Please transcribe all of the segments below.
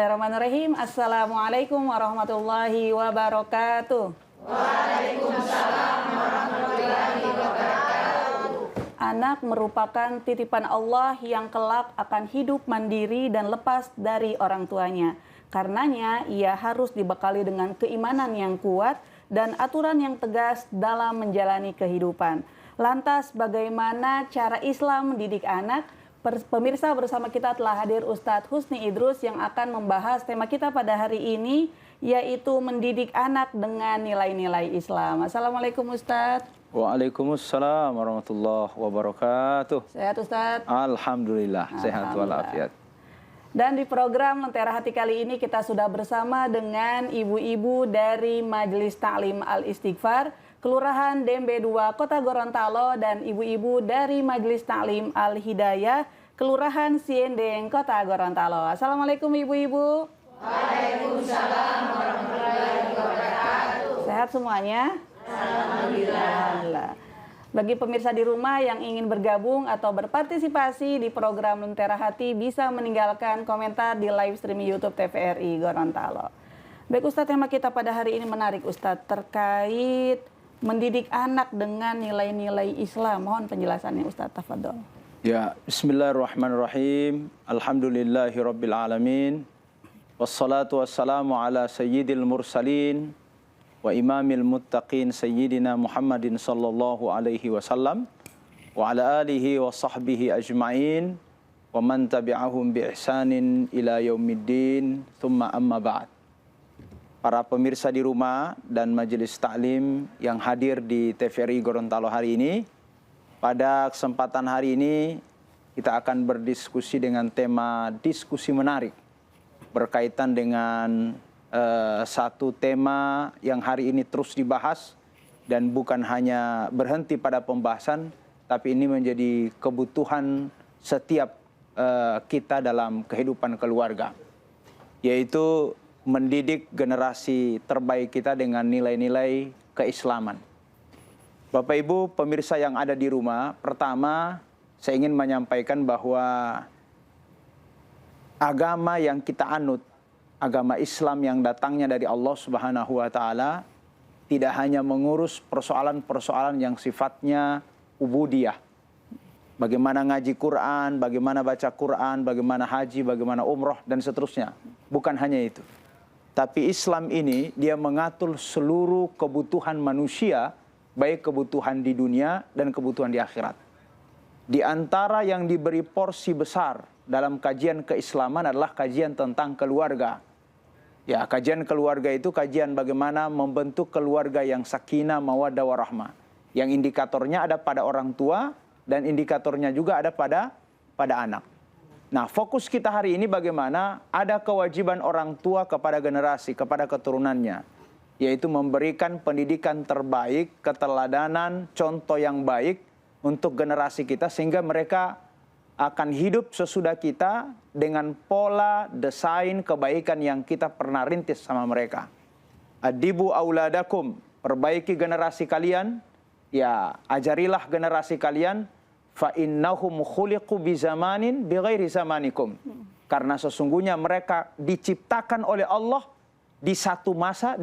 Bismillahirrahmanirrahim. Assalamualaikum warahmatullahi wabarakatuh. Waalaikumsalam warahmatullahi wabarakatuh. Anak merupakan titipan Allah yang kelak akan hidup mandiri dan lepas dari orang tuanya. Karenanya ia harus dibekali dengan keimanan yang kuat dan aturan yang tegas dalam menjalani kehidupan. Lantas bagaimana cara Islam mendidik anak? Pemirsa, bersama kita telah hadir Ustadz Husni Idrus yang akan membahas tema kita pada hari ini, yaitu mendidik anak dengan nilai-nilai Islam. Assalamualaikum Ustadz. Waalaikumsalam warahmatullahi wabarakatuh. Sehat Ustadz? Alhamdulillah, sehat walafiat. Dan di program Lentera Hati kali ini kita sudah bersama dengan ibu-ibu dari Majelis Ta'lim Al-Istighfar, Kelurahan Dembe 2, Kota Gorontalo, dan ibu-ibu dari Majelis Ta'lim Al-Hidayah, Kelurahan Siendeng, Kota Gorontalo. Assalamualaikum ibu-ibu. Waalaikumsalam warahmatullahi wabarakatuh. Sehat semuanya? Alhamdulillah. Bagi pemirsa di rumah yang ingin bergabung atau berpartisipasi di program Lentera Hati bisa meninggalkan komentar di live streaming YouTube TVRI Gorontalo. Baik Ustadz, tema kita pada hari ini menarik Ustadz, terkait mendidik anak dengan nilai-nilai Islam. Mohon penjelasannya Ustadz, tafadhol. Ya, bismillahirrahmanirrahim. Alhamdulillahirabbil alamin. Wassalatu wassalamu ala sayyidil mursalin wa imamil muttaqin sayyidina Muhammadin sallallahu alaihi wasallam wa ala alihi wa sahbihi ajma'in wa man tabi'ahum bi ihsanin ila yaumiddin, thumma amma ba'd. Para pemirsa di rumah dan majelis taklim yang hadir di TVRI Gorontalo hari ini, pada kesempatan hari ini kita akan berdiskusi dengan tema diskusi menarik berkaitan dengan satu tema yang hari ini terus dibahas dan bukan hanya berhenti pada pembahasan, tapi ini menjadi kebutuhan setiap kita dalam kehidupan keluarga, yaitu mendidik generasi terbaik kita dengan nilai-nilai keislaman. Bapak Ibu pemirsa yang ada di rumah, pertama saya ingin menyampaikan bahwa agama yang kita anut, agama Islam yang datangnya dari Allah Subhanahu wa taala, tidak hanya mengurus persoalan-persoalan yang sifatnya ubudiyah. Bagaimana ngaji Quran, bagaimana baca Quran, bagaimana haji, bagaimana umroh dan seterusnya. Bukan hanya itu. Tapi Islam ini dia mengatur seluruh kebutuhan manusia, baik kebutuhan di dunia dan kebutuhan di akhirat. Di antara yang diberi porsi besar dalam kajian keislaman adalah kajian tentang keluarga. Ya, kajian keluarga itu kajian bagaimana membentuk keluarga yang sakinah, mawaddah, warahmah. Yang indikatornya ada pada orang tua dan indikatornya juga ada pada anak. Nah, fokus kita hari ini bagaimana ada kewajiban orang tua kepada generasi, kepada keturunannya, yaitu memberikan pendidikan terbaik, keteladanan, contoh yang baik untuk generasi kita sehingga mereka akan hidup sesudah kita dengan pola desain kebaikan yang kita pernah rintis sama mereka. Adibu auladakum, perbaiki generasi kalian, ya ajarilah generasi kalian, fa innahum khuliqu bi zamanin bi ghairi zamanikum. Karena sesungguhnya mereka diciptakan oleh Allah di satu masa,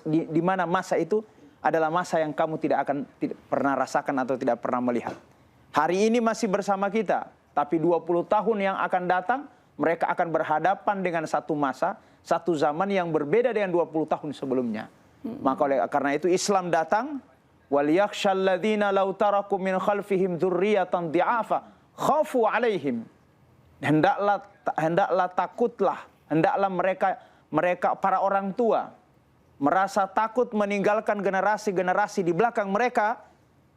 di mana masa itu adalah masa yang kamu tidak pernah rasakan atau tidak pernah melihat. Hari ini masih bersama kita, tapi 20 tahun yang akan datang mereka akan berhadapan dengan satu masa, satu zaman yang berbeda dengan 20 tahun sebelumnya. Maka karena itu Islam datang, وَلْيَخْشَى الَّذِينَ لَوْ تَرَكُوا مِنْ خَلْفِهِمْ ذُرِّيَّةً ضِعَافًا خَافُوا عَلَيْهِمْ. Hendaklah takutlah, hendaklah mereka para orang tua merasa takut meninggalkan generasi-generasi di belakang mereka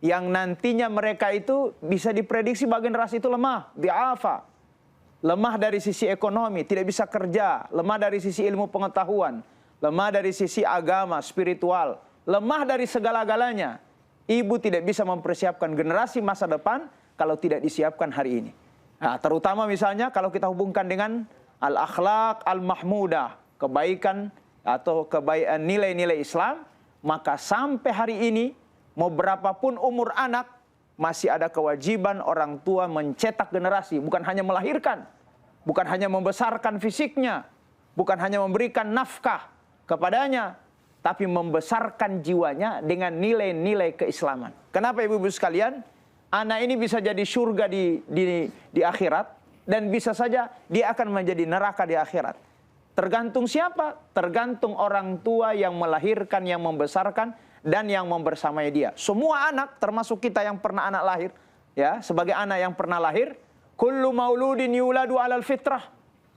yang nantinya mereka itu bisa diprediksi bahwa generasi itu lemah, di'afa. Lemah dari sisi ekonomi, tidak bisa kerja, lemah dari sisi ilmu pengetahuan, lemah dari sisi agama, spiritual, lemah dari segala-galanya. Ibu tidak bisa mempersiapkan generasi masa depan kalau tidak disiapkan hari ini. Nah, terutama misalnya kalau kita hubungkan dengan al-akhlaq al-mahmudah, kebaikan atau nilai-nilai Islam, maka sampai hari ini mau berapapun umur anak, masih ada kewajiban orang tua mencetak generasi, bukan hanya melahirkan, bukan hanya membesarkan fisiknya, bukan hanya memberikan nafkah kepadanya, tapi membesarkan jiwanya dengan nilai-nilai keislaman. Kenapa ibu-ibu sekalian? Anak ini bisa jadi surga di akhirat, dan bisa saja dia akan menjadi neraka di akhirat. Tergantung siapa? Tergantung orang tua yang melahirkan, yang membesarkan, dan yang membersamai dia. Semua anak, termasuk kita yang pernah anak lahir, ya, sebagai anak yang pernah lahir, kullu mauludin yuladu alal fitrah.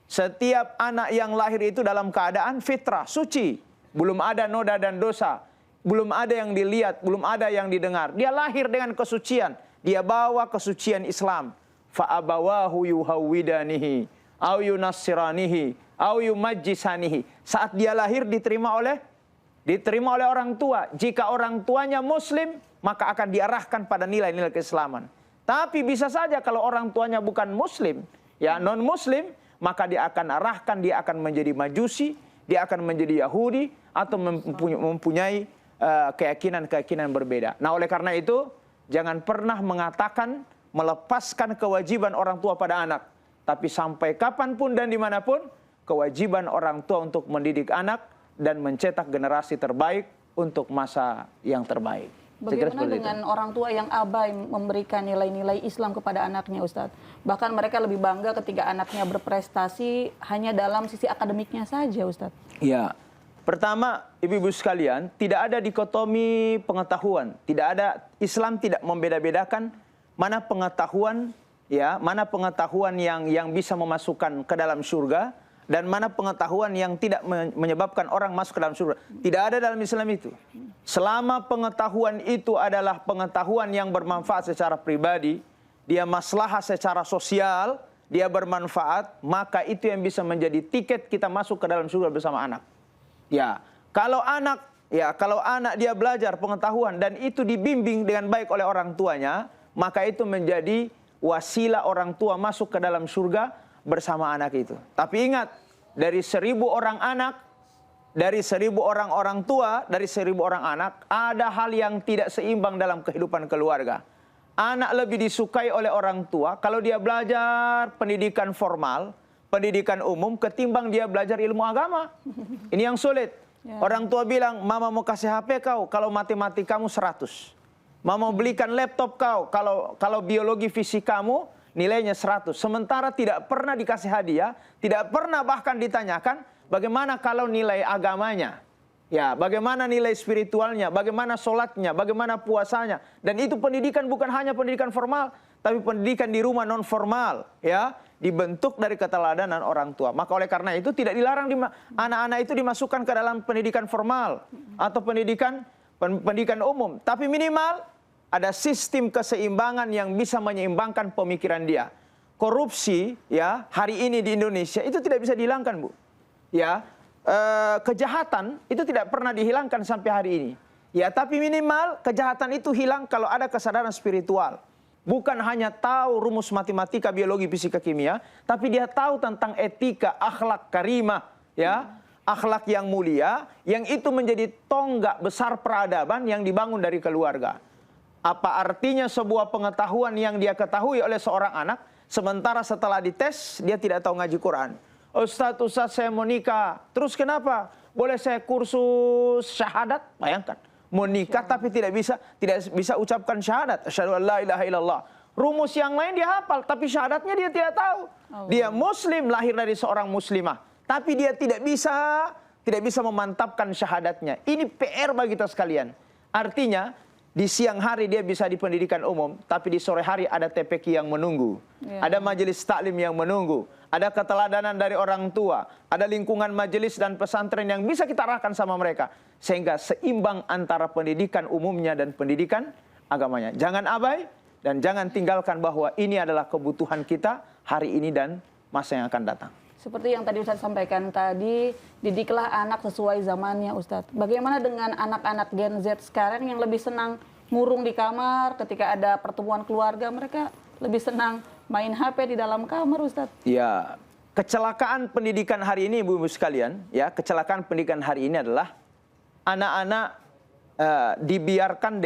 Setiap anak yang lahir itu dalam keadaan fitrah, suci. Belum ada noda dan dosa. Belum ada yang dilihat, belum ada yang didengar. Dia lahir dengan kesucian. Dia bawa kesucian Islam. Fa'abawahu yuhawwidanihi, au yunassiranihi, au yumajjisanihi. Saat dia lahir diterima oleh orang tua. Jika orang tuanya muslim, maka akan diarahkan pada nilai-nilai keislaman. Tapi bisa saja kalau orang tuanya bukan muslim, ya non muslim, maka dia akan arahkan, dia akan menjadi majusi, dia akan menjadi Yahudi, atau mempunyai keyakinan-keyakinan berbeda. Nah, oleh karena itu, jangan pernah mengatakan melepaskan kewajiban orang tua pada anak. Tapi sampai kapanpun dan dimanapun, kewajiban orang tua untuk mendidik anak dan mencetak generasi terbaik untuk masa yang terbaik. Bagaimana dengan orang tua yang abai memberikan nilai-nilai Islam kepada anaknya, Ustadz? Bahkan mereka lebih bangga ketika anaknya berprestasi hanya dalam sisi akademiknya saja, Ustadz. Ya, pertama, ibu-ibu sekalian, tidak ada dikotomi pengetahuan. Tidak ada, Islam tidak membeda-bedakan mana pengetahuan, ya, mana pengetahuan yang bisa memasukkan ke dalam surga, dan mana pengetahuan yang tidak menyebabkan orang masuk ke dalam surga. Tidak ada dalam Islam itu. Selama pengetahuan itu adalah pengetahuan yang bermanfaat secara pribadi, dia maslahah secara sosial, dia bermanfaat, maka itu yang bisa menjadi tiket kita masuk ke dalam surga bersama anak. Ya, kalau anak dia belajar pengetahuan dan itu dibimbing dengan baik oleh orang tuanya, maka itu menjadi wasilah orang tua masuk ke dalam surga bersama anak itu. Tapi ingat, dari 1000 orang anak, dari 1000 orang tua, dari 1000 orang anak, ada hal yang tidak seimbang dalam kehidupan keluarga. Anak lebih disukai oleh orang tua kalau dia belajar pendidikan formal, pendidikan umum, ketimbang dia belajar ilmu agama. Ini yang sulit. Ya. Orang tua bilang, mama mau kasih HP kau kalau matematikamu 100. Mama mau belikan laptop kau kalau biologi fisikamu nilainya 100. Sementara tidak pernah dikasih hadiah, tidak pernah bahkan ditanyakan bagaimana kalau nilai agamanya. Ya, bagaimana nilai spiritualnya, bagaimana sholatnya, bagaimana puasanya. Dan itu pendidikan bukan hanya pendidikan formal, tapi pendidikan di rumah non formal, ya, dibentuk dari keteladanan orang tua. Maka oleh karena itu tidak dilarang anak-anak itu dimasukkan ke dalam pendidikan formal atau pendidikan umum, tapi minimal ada sistem keseimbangan yang bisa menyeimbangkan pemikiran dia. Korupsi, ya, hari ini di Indonesia itu tidak bisa dihilangkan, Bu. Ya, kejahatan itu tidak pernah dihilangkan sampai hari ini. Ya, tapi minimal kejahatan itu hilang kalau ada kesadaran spiritual. Bukan hanya tahu rumus matematika, biologi, fisika, kimia, tapi dia tahu tentang etika, akhlak karimah, ya, akhlak yang mulia, yang itu menjadi tonggak besar peradaban yang dibangun dari keluarga. Apa artinya sebuah pengetahuan yang dia ketahui oleh seorang anak, sementara setelah dites dia tidak tahu ngaji Quran. Ustadz saya mau nikah, terus kenapa? Boleh saya kursus syahadat? Bayangkan, mau nikah tapi tidak bisa ucapkan syahadat. Asyhadu an la ilaha illallah. Rumus yang lain dia hafal, tapi syahadatnya dia tidak tahu. Dia muslim, lahir dari seorang muslimah, tapi dia tidak bisa memantapkan syahadatnya. Ini PR bagi kita sekalian. Artinya di siang hari dia bisa di pendidikan umum, tapi di sore hari ada TPQ yang menunggu. Ya. Ada majelis taklim yang menunggu. Ada keteladanan dari orang tua. Ada lingkungan majelis dan pesantren yang bisa kita arahkan sama mereka. Sehingga seimbang antara pendidikan umumnya dan pendidikan agamanya. Jangan abai dan jangan tinggalkan bahwa ini adalah kebutuhan kita hari ini dan masa yang akan datang. Seperti yang tadi Ustadz sampaikan tadi, didiklah anak sesuai zamannya, Ustadz. Bagaimana dengan anak-anak Gen Z sekarang yang lebih senang ngurung di kamar, ketika ada pertemuan keluarga, mereka lebih senang main HP di dalam kamar, Ustadz? Ya, kecelakaan pendidikan hari ini, Ibu-ibu sekalian, ya, kecelakaan pendidikan hari ini adalah anak-anak dibiarkan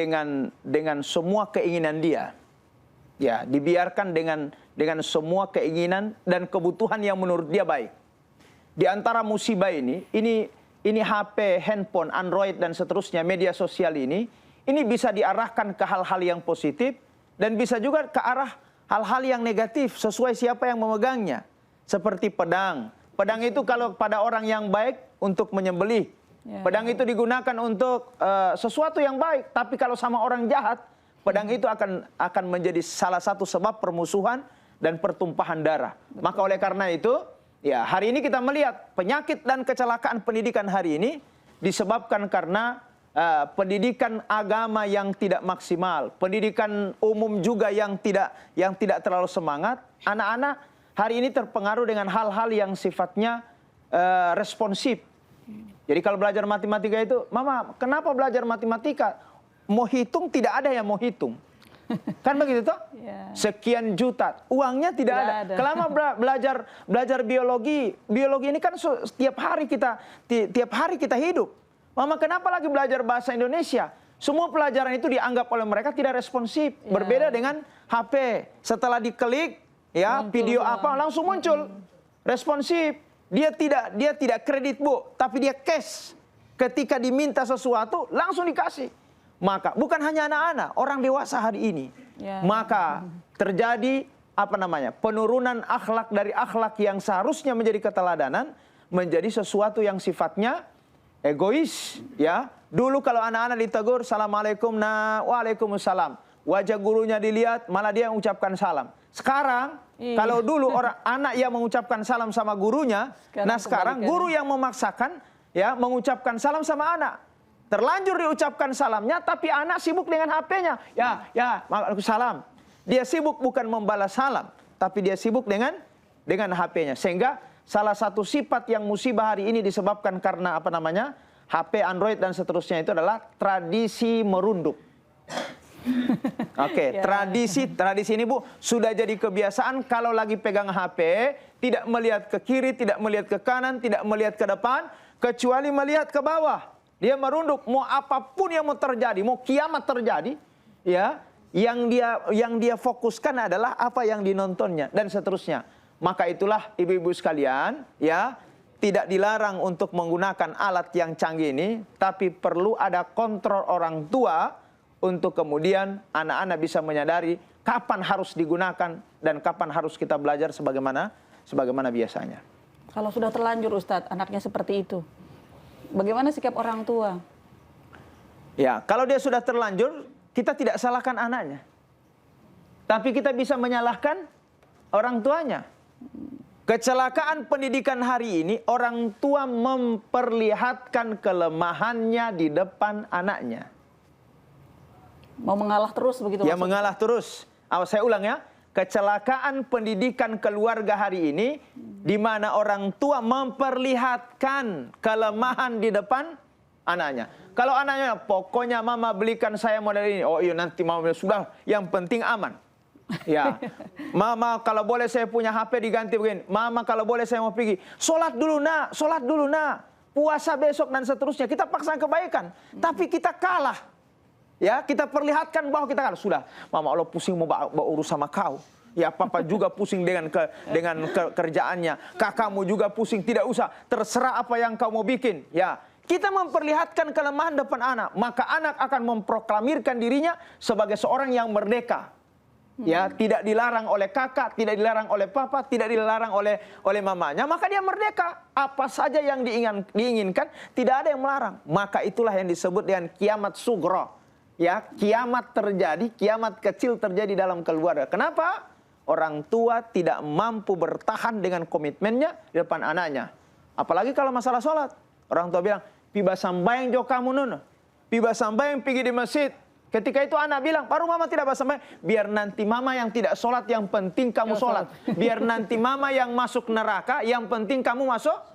dengan semua keinginan dia. Ya, dibiarkan dengan semua keinginan dan kebutuhan yang menurut dia baik. di antara musibah ini HP, handphone, Android dan seterusnya, media sosial ini bisa diarahkan ke hal-hal yang positif dan bisa juga ke arah hal-hal yang negatif sesuai siapa yang memegangnya. Seperti pedang. Pedang itu kalau pada orang yang baik untuk menyembelih. Pedang itu digunakan untuk sesuatu yang baik, tapi kalau sama orang jahat, pedang itu akan menjadi salah satu sebab permusuhan dan pertumpahan darah. Maka oleh karena itu, ya, hari ini kita melihat penyakit dan kecelakaan pendidikan hari ini disebabkan karena pendidikan agama yang tidak maksimal, pendidikan umum juga yang tidak terlalu semangat. Anak-anak hari ini terpengaruh dengan hal-hal yang sifatnya responsif. Jadi kalau belajar matematika itu, Mama, kenapa belajar matematika? Mau hitung tidak ada yang mau hitung. Kan begitu toh? Sekian juta, uangnya tidak ada. Kelama belajar biologi ini kan tiap hari kita hidup. Mama, kenapa lagi belajar bahasa Indonesia? Semua pelajaran itu dianggap oleh mereka tidak responsif. Berbeda dengan HP. Setelah diklik, ya, video apa langsung muncul. Responsif. Dia tidak kredit, Bu, tapi dia cash. Ketika diminta sesuatu langsung dikasih. Maka bukan hanya anak-anak, orang dewasa hari ini. Maka terjadi penurunan akhlak dari akhlak yang seharusnya menjadi keteladanan menjadi sesuatu yang sifatnya egois, ya. Dulu kalau anak-anak ditegur, "Assalamualaikum, nah, waalaikumsalam." Wajah gurunya dilihat, malah dia mengucapkan salam. Sekarang, kalau dulu anak yang mengucapkan salam sama gurunya, sekarang guru yang memaksakan, ya, mengucapkan salam sama anak. Terlanjur diucapkan salamnya, tapi anak sibuk dengan HP-nya. Ya, waalaikumsalam. Dia sibuk bukan membalas salam, tapi dia sibuk dengan HP-nya. Sehingga salah satu sifat yang musibah hari ini disebabkan karena HP, Android dan seterusnya itu adalah tradisi merunduk. Oke, tradisi ini, Bu, sudah jadi kebiasaan kalau lagi pegang HP, tidak melihat ke kiri, tidak melihat ke kanan, tidak melihat ke depan, kecuali melihat ke bawah. Dia merunduk, mau apapun yang mau terjadi, mau kiamat terjadi, ya, yang dia fokuskan adalah apa yang dinontonnya dan seterusnya. Maka itulah ibu-ibu sekalian, ya, tidak dilarang untuk menggunakan alat yang canggih ini, tapi perlu ada kontrol orang tua untuk kemudian anak-anak bisa menyadari kapan harus digunakan dan kapan harus kita belajar sebagaimana biasanya. Kalau sudah terlanjur, Ustadz, anaknya seperti itu, bagaimana sikap orang tua? Ya, kalau dia sudah terlanjur, kita tidak salahkan anaknya. Tapi kita bisa menyalahkan orang tuanya. Kecelakaan pendidikan hari ini, orang tua memperlihatkan kelemahannya di depan anaknya. Mau mengalah terus begitu? Ya, mengalah terus. Saya ulang ya. Kecelakaan pendidikan keluarga hari ini, di mana orang tua memperlihatkan kelemahan di depan anaknya. Kalau anaknya, pokoknya Mama belikan saya model ini. Oh iya, nanti Mama sudah, yang penting aman. Ya, Mama kalau boleh saya punya HP diganti begini. Mama kalau boleh saya mau pergi. Sholat dulu nak. Puasa besok dan seterusnya. Kita paksakan kebaikan. Tapi kita kalah. Ya, kita perlihatkan bahwa kita kalah. Sudah, Mama Allah pusing mau urus sama kau. Ya, Papa juga pusing dengan kerjaannya. Kakakmu juga pusing, tidak usah. Terserah apa yang kau mau bikin. Ya, kita memperlihatkan kelemahan depan anak. Maka anak akan memproklamirkan dirinya sebagai seorang yang merdeka. Ya, tidak dilarang oleh kakak, tidak dilarang oleh papa, tidak dilarang oleh mamanya, maka dia merdeka. Apa saja yang diinginkan, tidak ada yang melarang. Maka itulah yang disebut dengan kiamat sugro. Ya, kiamat terjadi, kiamat kecil terjadi dalam keluarga. Kenapa? Orang tua tidak mampu bertahan dengan komitmennya di depan anaknya. Apalagi kalau masalah sholat. Orang tua bilang, "Piba sambayang jo kamu nun. Piba sambayang pergi di masjid." Ketika itu anak bilang, "Baru Mama tidak sambayang." Biar nanti Mama yang tidak sholat, yang penting kamu sholat. Biar nanti Mama yang masuk neraka, yang penting kamu masuk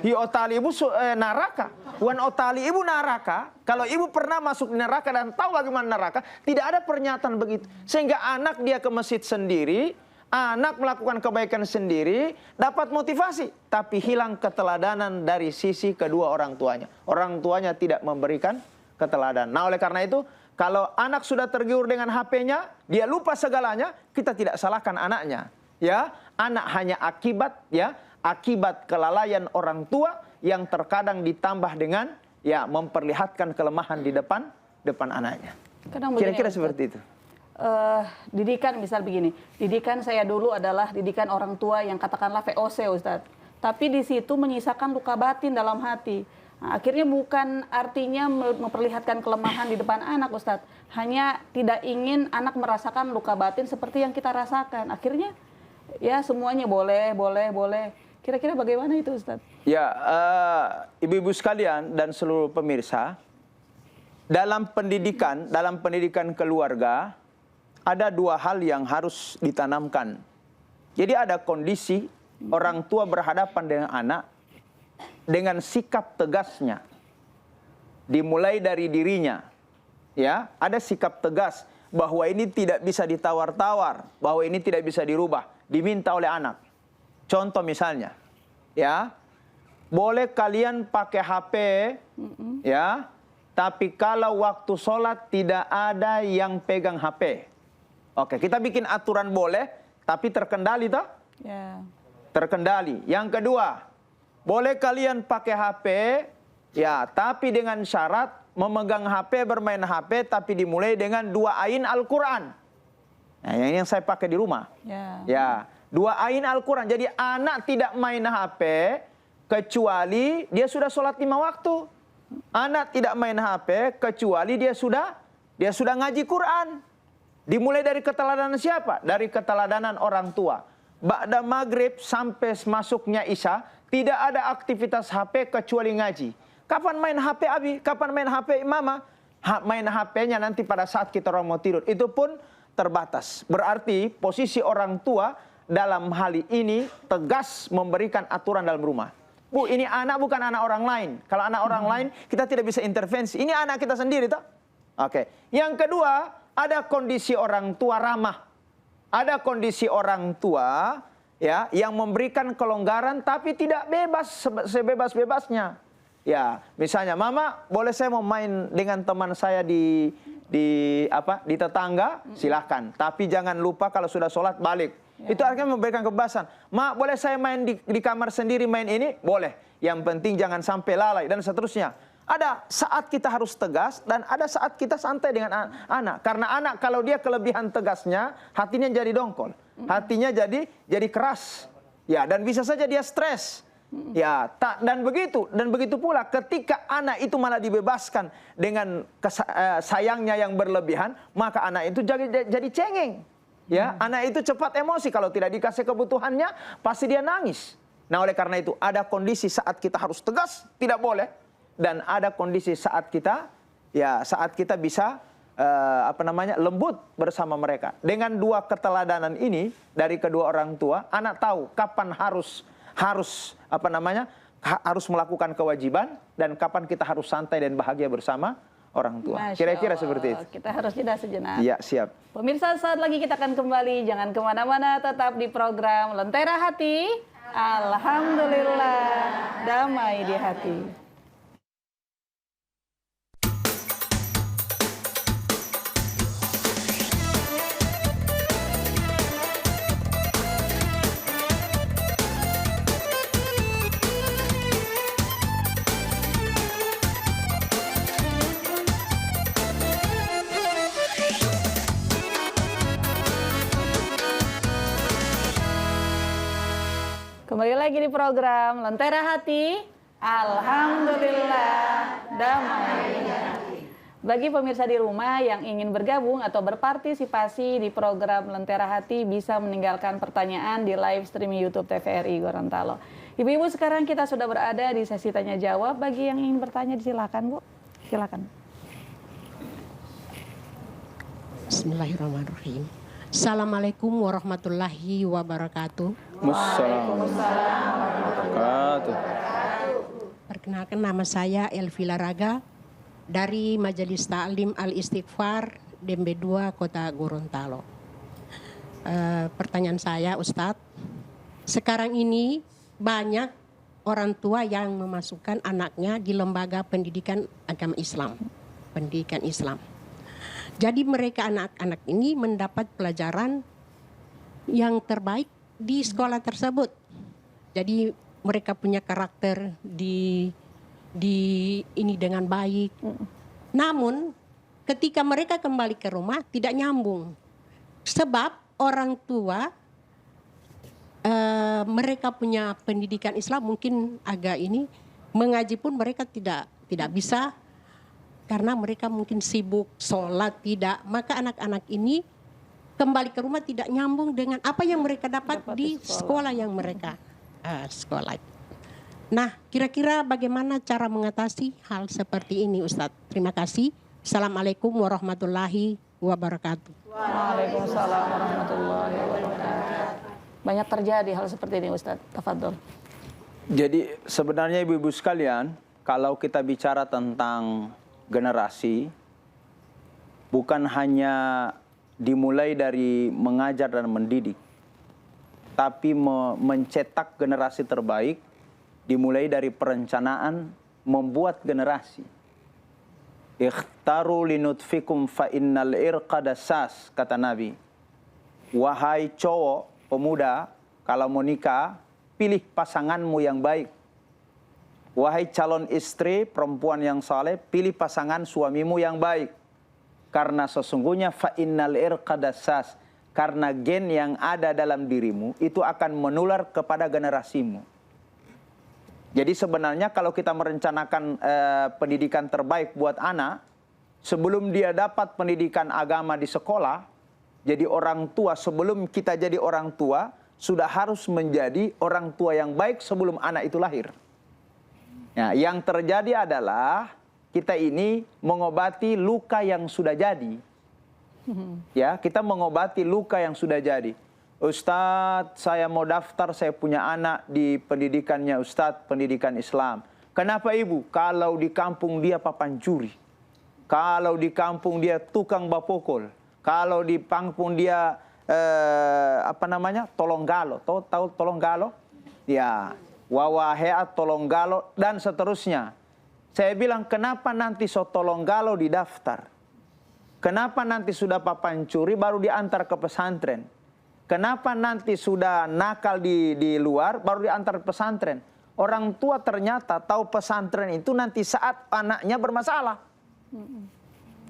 hi otali ibu neraka. Wan otali ibu neraka. Kalau ibu pernah masuk neraka dan tahu bagaimana neraka, tidak ada pernyataan begitu. Sehingga anak dia ke masjid sendiri, anak melakukan kebaikan sendiri, dapat motivasi. Tapi hilang keteladanan dari sisi kedua orang tuanya. Orang tuanya tidak memberikan keteladanan. Nah, oleh karena itu, kalau anak sudah tergiur dengan HP-nya, dia lupa segalanya, kita tidak salahkan anaknya. Ya, anak hanya akibat, ya. akibat kelalaian orang tua yang terkadang ditambah dengan ya memperlihatkan kelemahan di depan anaknya. Kira-kira seperti itu. Didikan misal begini, didikan saya dulu adalah didikan orang tua yang katakanlah VOC Ustadz. Tapi di situ menyisakan luka batin dalam hati. Nah, akhirnya bukan artinya memperlihatkan kelemahan di depan anak Ustadz. Hanya tidak ingin anak merasakan luka batin seperti yang kita rasakan. Akhirnya ya semuanya boleh. Kira-kira bagaimana itu Ustadz? Ya, ibu-ibu sekalian dan seluruh pemirsa, dalam pendidikan keluarga, ada dua hal yang harus ditanamkan. Jadi ada kondisi orang tua berhadapan dengan anak dengan sikap tegasnya. Dimulai dari dirinya. Ya, ada sikap tegas bahwa ini tidak bisa ditawar-tawar, bahwa ini tidak bisa dirubah, diminta oleh anak. Contoh misalnya, ya, boleh kalian pakai HP, ya, tapi kalau waktu sholat tidak ada yang pegang HP. Oke, kita bikin aturan boleh, tapi terkendali toh? Ya. Terkendali. Yang kedua, boleh kalian pakai HP, ya, tapi dengan syarat memegang HP, bermain HP, tapi dimulai dengan 2 ain Al-Quran. Nah, yang saya pakai di rumah. Ya, 2 ain Al-Quran. Jadi anak tidak main HP, kecuali dia sudah sholat 5 waktu. Anak tidak main HP, kecuali dia sudah ngaji Quran. Dimulai dari keteladanan siapa? Dari keteladanan orang tua. Ba'da maghrib sampai masuknya Isya, tidak ada aktivitas HP kecuali ngaji. Kapan main HP Abi? Kapan main HP Mama? Main HP-nya nanti pada saat kita orang mau tidur. Itu pun terbatas. Berarti posisi orang tua dalam hal ini tegas memberikan aturan dalam rumah. Bu, ini anak bukan anak orang lain. Kalau anak orang lain, kita tidak bisa intervensi. Ini anak kita sendiri, toh? Oke. Yang kedua, ada kondisi orang tua ramah. Ada kondisi orang tua ya yang memberikan kelonggaran tapi tidak bebas sebebas-bebasnya. Ya, misalnya, Mama, boleh saya mau main dengan teman saya di tetangga? Silahkan. Tapi jangan lupa kalau sudah sholat balik. Ya. Itu artinya memberikan kebebasan. Ma, boleh saya main di kamar sendiri main ini? Boleh. Yang penting jangan sampai lalai dan seterusnya. Ada saat kita harus tegas dan ada saat kita santai dengan anak. Karena anak kalau dia kelebihan tegasnya, hatinya jadi dongkol. Hatinya jadi keras. Ya, dan bisa saja dia stres. Ya, dan begitu pula ketika anak itu malah dibebaskan dengan sayangnya yang berlebihan, maka anak itu jadi cengeng. Ya, anak itu cepat emosi, kalau tidak dikasih kebutuhannya pasti dia nangis. Nah, oleh karena itu ada kondisi saat kita harus tegas, tidak boleh, dan ada kondisi saat kita bisa lembut bersama mereka. Dengan dua keteladanan ini dari kedua orang tua, anak tahu kapan harus melakukan kewajiban dan kapan kita harus santai dan bahagia bersama orang tua. Kira-kira seperti itu. Kita harus jeda sejenak. Iya, siap. Pemirsa, saat lagi kita akan kembali. Jangan kemana-mana, tetap di program Lentera Hati. Alhamdulillah, damai di hati. Kembali lagi di program Lentera Hati. Alhamdulillah, damai di hati. Bagi pemirsa di rumah yang ingin bergabung atau berpartisipasi di program Lentera Hati, bisa meninggalkan pertanyaan di live streaming YouTube TVRI Gorontalo. Ibu-ibu, sekarang kita sudah berada di sesi tanya jawab. Bagi yang ingin bertanya, silakan Bu. Silakan. Bismillahirrahmanirrahim. Assalamualaikum warahmatullahi wabarakatuh. Waalaikumsalam warahmatullahi wabarakatuh. Perkenalkan, nama saya Elvila Raga dari Majelis Ta'lim Al-Istighfar Dembe 2 Kota Gorontalo. Pertanyaan saya, Ustadz, sekarang ini banyak orang tua yang memasukkan anaknya di lembaga pendidikan agama Islam, pendidikan Islam. Jadi mereka anak-anak ini mendapat pelajaran yang terbaik di sekolah tersebut. Jadi mereka punya karakter di ini dengan baik. Namun ketika mereka kembali ke rumah tidak nyambung. Sebab orang tua mereka punya pendidikan Islam mungkin agak ini, mengaji pun mereka tidak bisa karena mereka mungkin sibuk sholat tidak. Maka anak-anak ini kembali ke rumah tidak nyambung dengan apa yang mereka dapat di sekolah yang mereka sekolah. Nah, kira-kira bagaimana cara mengatasi hal seperti ini, Ustadz? Terima kasih. Assalamualaikum warahmatullahi wabarakatuh. Waalaikumsalam warahmatullahi wabarakatuh. Banyak terjadi hal seperti ini, Ustadz. Tafadhol. Jadi sebenarnya ibu-ibu sekalian, kalau kita bicara tentang generasi, bukan hanya dimulai dari mengajar dan mendidik, tapi mencetak generasi terbaik dimulai dari perencanaan membuat generasi. Ikhtaru linutfikum fa innal irqa dasas, kata Nabi. Wahai cowok, pemuda, kalau mau nikah, pilih pasanganmu yang baik. Wahai calon istri, perempuan yang saleh, pilih pasangan suamimu yang baik. Karena sesungguhnya fa innal irqa dasas, karena gen yang ada dalam dirimu itu akan menular kepada generasimu. Jadi sebenarnya kalau kita merencanakan pendidikan terbaik buat anak, sebelum dia dapat pendidikan agama di sekolah, jadi orang tua, sebelum kita jadi orang tua, sudah harus menjadi orang tua yang baik sebelum anak itu lahir. Nah, yang terjadi adalah kita ini mengobati luka yang sudah jadi. Ya, kita mengobati luka yang sudah jadi. Ustadz, saya mau daftar, saya punya anak di pendidikannya Ustadz, pendidikan Islam. Kenapa ibu? Kalau di kampung dia papan curi. Kalau di kampung dia tukang bapokol. Kalau di kampung dia tolonggalo. Tahu tolonggalo? Ya, wawaheat tolonggalo dan seterusnya. Saya bilang, kenapa nanti so tolonggalo didaftar? Kenapa nanti sudah papan curi baru diantar ke pesantren? Kenapa nanti sudah nakal di luar baru diantar ke pesantren? Orang tua ternyata tahu pesantren itu nanti saat anaknya bermasalah.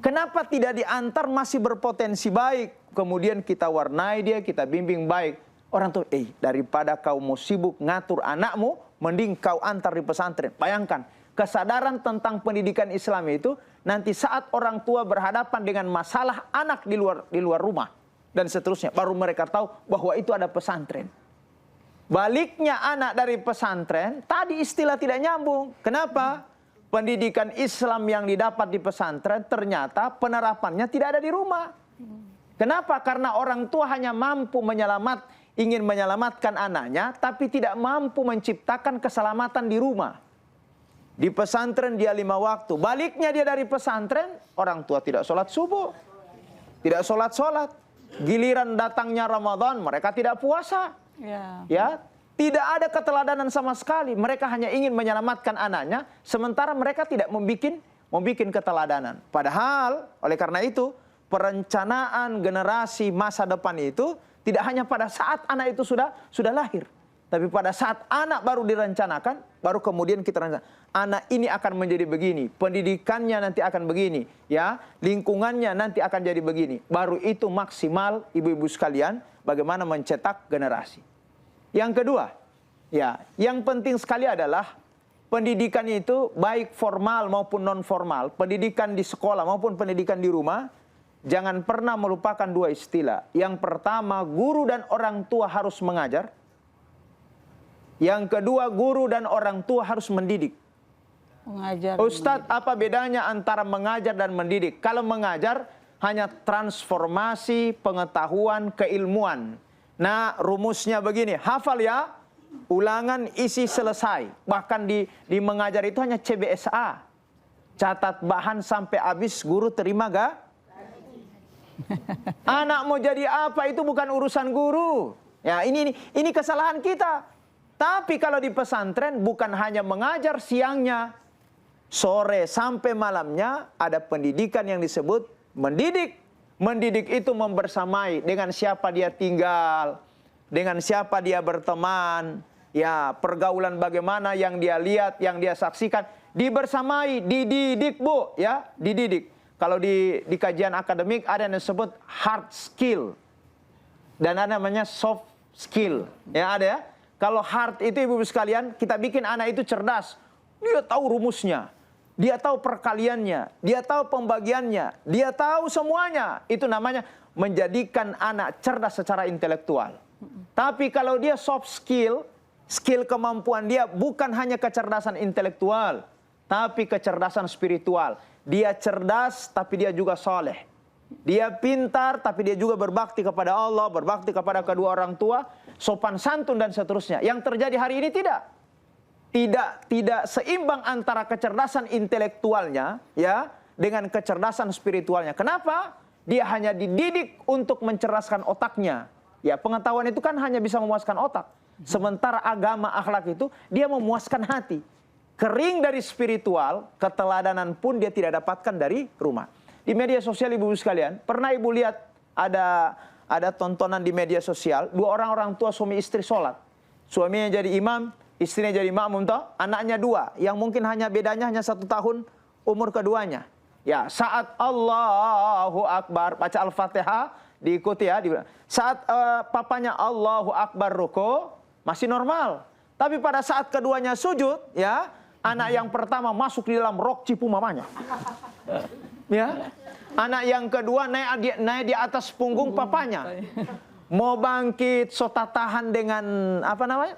Kenapa tidak diantar masih berpotensi baik? Kemudian kita warnai dia, kita bimbing baik. Orang tua, daripada kau mau sibuk ngatur anakmu, mending kau antar di pesantren. Bayangkan, kesadaran tentang pendidikan Islam itu nanti saat orang tua berhadapan dengan masalah anak di luar rumah dan seterusnya, baru mereka tahu bahwa itu ada pesantren. Baliknya anak dari pesantren, tadi istilah tidak nyambung. Kenapa? Pendidikan Islam yang didapat di pesantren ternyata penerapannya tidak ada di rumah. Kenapa? Karena orang tua hanya mampu ingin menyelamatkan anaknya, tapi tidak mampu menciptakan keselamatan di rumah. Di pesantren dia 5 waktu. Baliknya dia dari pesantren, orang tua tidak sholat subuh. Tidak sholat. Giliran datangnya Ramadan, mereka tidak puasa. Ya, tidak ada keteladanan sama sekali. Mereka hanya ingin menyelamatkan anaknya, sementara mereka tidak membuat keteladanan. Padahal, oleh karena itu, perencanaan generasi masa depan itu tidak hanya pada saat anak itu sudah lahir. Tapi pada saat anak baru direncanakan, baru kemudian kita rencanakan. Anak ini akan menjadi begini, pendidikannya nanti akan begini, ya, lingkungannya nanti akan jadi begini. Baru itu maksimal ibu-ibu sekalian bagaimana mencetak generasi. Yang kedua, ya, yang penting sekali adalah pendidikan itu baik formal maupun non formal, pendidikan di sekolah maupun pendidikan di rumah, jangan pernah melupakan 2 istilah. Yang pertama, guru dan orang tua harus mengajar. Yang kedua, guru dan orang tua harus mendidik. Mengajar. Ustadz, apa bedanya antara mengajar dan mendidik? Kalau mengajar hanya transformasi pengetahuan keilmuan. Nah, rumusnya begini, hafal ya, ulangan isi selesai. Bahkan di mengajar itu hanya CBSA. Catat bahan sampai habis, guru terima gak? Anak mau jadi apa itu bukan urusan guru. Ya, ini kesalahan kita. Tapi kalau di pesantren bukan hanya mengajar siangnya, sore sampai malamnya ada pendidikan yang disebut mendidik. Mendidik itu membersamai dengan siapa dia tinggal, dengan siapa dia berteman, ya pergaulan bagaimana yang dia lihat, yang dia saksikan, dibersamai, dididik Bu, ya, dididik. Kalau di kajian akademik ada yang disebut hard skill dan ada namanya soft skill, ya ada ya. Kalau hard itu ibu-ibu sekalian, kita bikin anak itu cerdas, dia tahu rumusnya, dia tahu perkaliannya, dia tahu pembagiannya, dia tahu semuanya. Itu namanya menjadikan anak cerdas secara intelektual. Tapi kalau dia soft skill, skill kemampuan dia bukan hanya kecerdasan intelektual, tapi kecerdasan spiritual. Dia cerdas, tapi dia juga soleh. Dia pintar, tapi dia juga berbakti kepada Allah, berbakti kepada kedua orang tua, sopan santun dan seterusnya. Yang terjadi hari ini tidak seimbang antara kecerdasan intelektualnya, ya, dengan kecerdasan spiritualnya. Kenapa? Dia hanya dididik untuk mencerdaskan otaknya. Ya, pengetahuan itu kan hanya bisa memuaskan otak. Sementara agama, akhlak itu dia memuaskan hati. Kering dari spiritual, keteladanan pun dia tidak dapatkan dari rumah. Di media sosial ibu-ibu sekalian, pernah ibu lihat ada tontonan di media sosial, dua orang tua suami istri sholat. Suaminya jadi imam, istrinya jadi makmum, toh, anaknya dua, yang mungkin bedanya hanya 1 tahun umur keduanya. Ya, saat Allahu Akbar, baca Al-Fatihah, diikuti ya. Saat papanya Allahu Akbar ruku, masih normal. Tapi pada saat keduanya sujud, ya, anak yang pertama masuk di dalam rok cipu mamanya. Ya. Anak yang kedua naik di atas punggung papanya. Mau bangkit, so tatahan dengan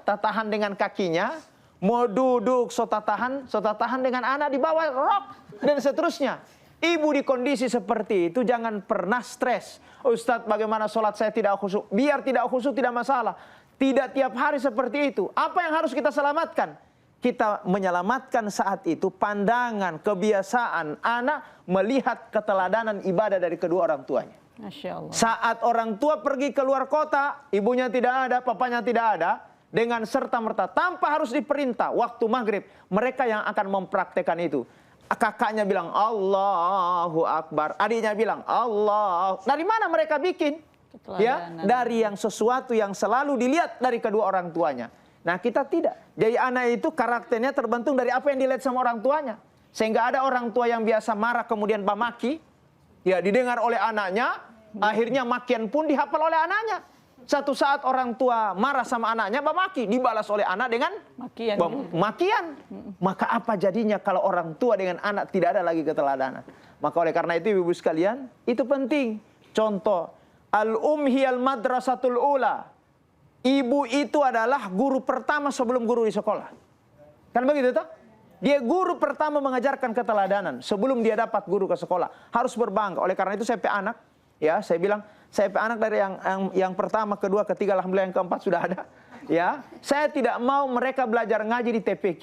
tatahan dengan kakinya. Mau duduk, so tatahan dengan anak di bawah rok dan seterusnya. Ibu di kondisi seperti itu jangan pernah stres. Ustadz, bagaimana sholat saya tidak khusyuk? Biar tidak khusyuk tidak masalah. Tidak tiap hari seperti itu. Apa yang harus kita selamatkan? Kita menyelamatkan saat itu pandangan, kebiasaan anak melihat keteladanan ibadah dari kedua orang tuanya. Masya Allah. Saat orang tua pergi keluar kota, ibunya tidak ada, papanya tidak ada, dengan serta-merta tanpa harus diperintah, waktu maghrib mereka yang akan mempraktekkan itu. Kakaknya bilang Allahu Akbar, adiknya bilang Allah. Dari mana mereka bikin? Ya, dari yang sesuatu yang selalu dilihat dari kedua orang tuanya. Nah, kita tidak. Jadi anak itu karakternya terbentuk dari apa yang dilihat sama orang tuanya. Sehingga ada orang tua yang biasa marah kemudian bamaki, ya didengar oleh anaknya, akhirnya makian pun dihafal oleh anaknya. Satu saat orang tua marah sama anaknya, bamaki, dibalas oleh anak dengan makian. Maka apa jadinya kalau orang tua dengan anak tidak ada lagi keteladanan? Maka oleh karena itu ibu-ibu sekalian, itu penting. Contoh, al-umhi al-madrasatul ula. Ibu itu adalah guru pertama sebelum guru di sekolah. Kan begitu toh? Dia guru pertama mengajarkan keteladanan sebelum dia dapat guru ke sekolah. Harus berbangga. Oleh karena itu saya anak, ya, saya bilang saya anak dari yang pertama, kedua, ketiga, alhamdulillah yang keempat sudah ada. Ya, saya tidak mau mereka belajar ngaji di TPQ.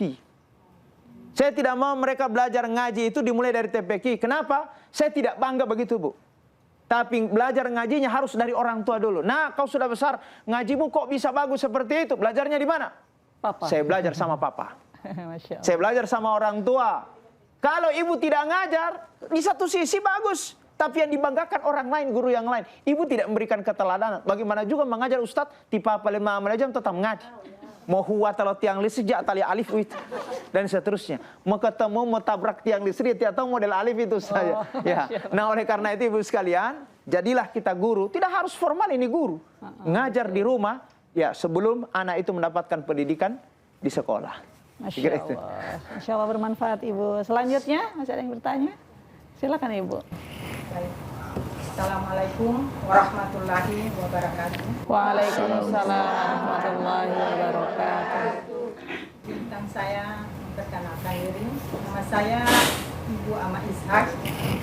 Saya tidak mau mereka belajar ngaji itu dimulai dari TPQ. Kenapa? Saya tidak bangga begitu, Bu. Tapi belajar ngajinya harus dari orang tua dulu. Nah, kau sudah besar, ngajimu kok bisa bagus seperti itu? Belajarnya di mana? Papa. Saya belajar sama papa. Saya belajar sama orang tua. Kalau ibu tidak ngajar, di satu sisi bagus. Tapi yang dibanggakan orang lain, guru yang lain. Ibu tidak memberikan keteladanan. Bagaimana juga mengajar ustadz, tipe apa 5 jam tetap ngaji. Mau huwa kalau tiang listrik, jak tali alif itu. Dan seterusnya. Mau ketemu, mau tabrak tiang listrik, tidak tahu model alif itu saja. Ya. Nah, oleh karena itu ibu sekalian, jadilah kita guru. Tidak harus formal ini guru. Ngajar di rumah, ya sebelum anak itu mendapatkan pendidikan di sekolah. Masya Allah. Masya Allah bermanfaat Ibu. Selanjutnya, masih ada yang bertanya? Silakan Ibu. Baik. Assalamualaikum warahmatullahi wabarakatuh. Waalaikumsalam warahmatullahi wabarakatuh. Tentang saya memperkenalkan diri. Nama saya Ibu Ama Ishak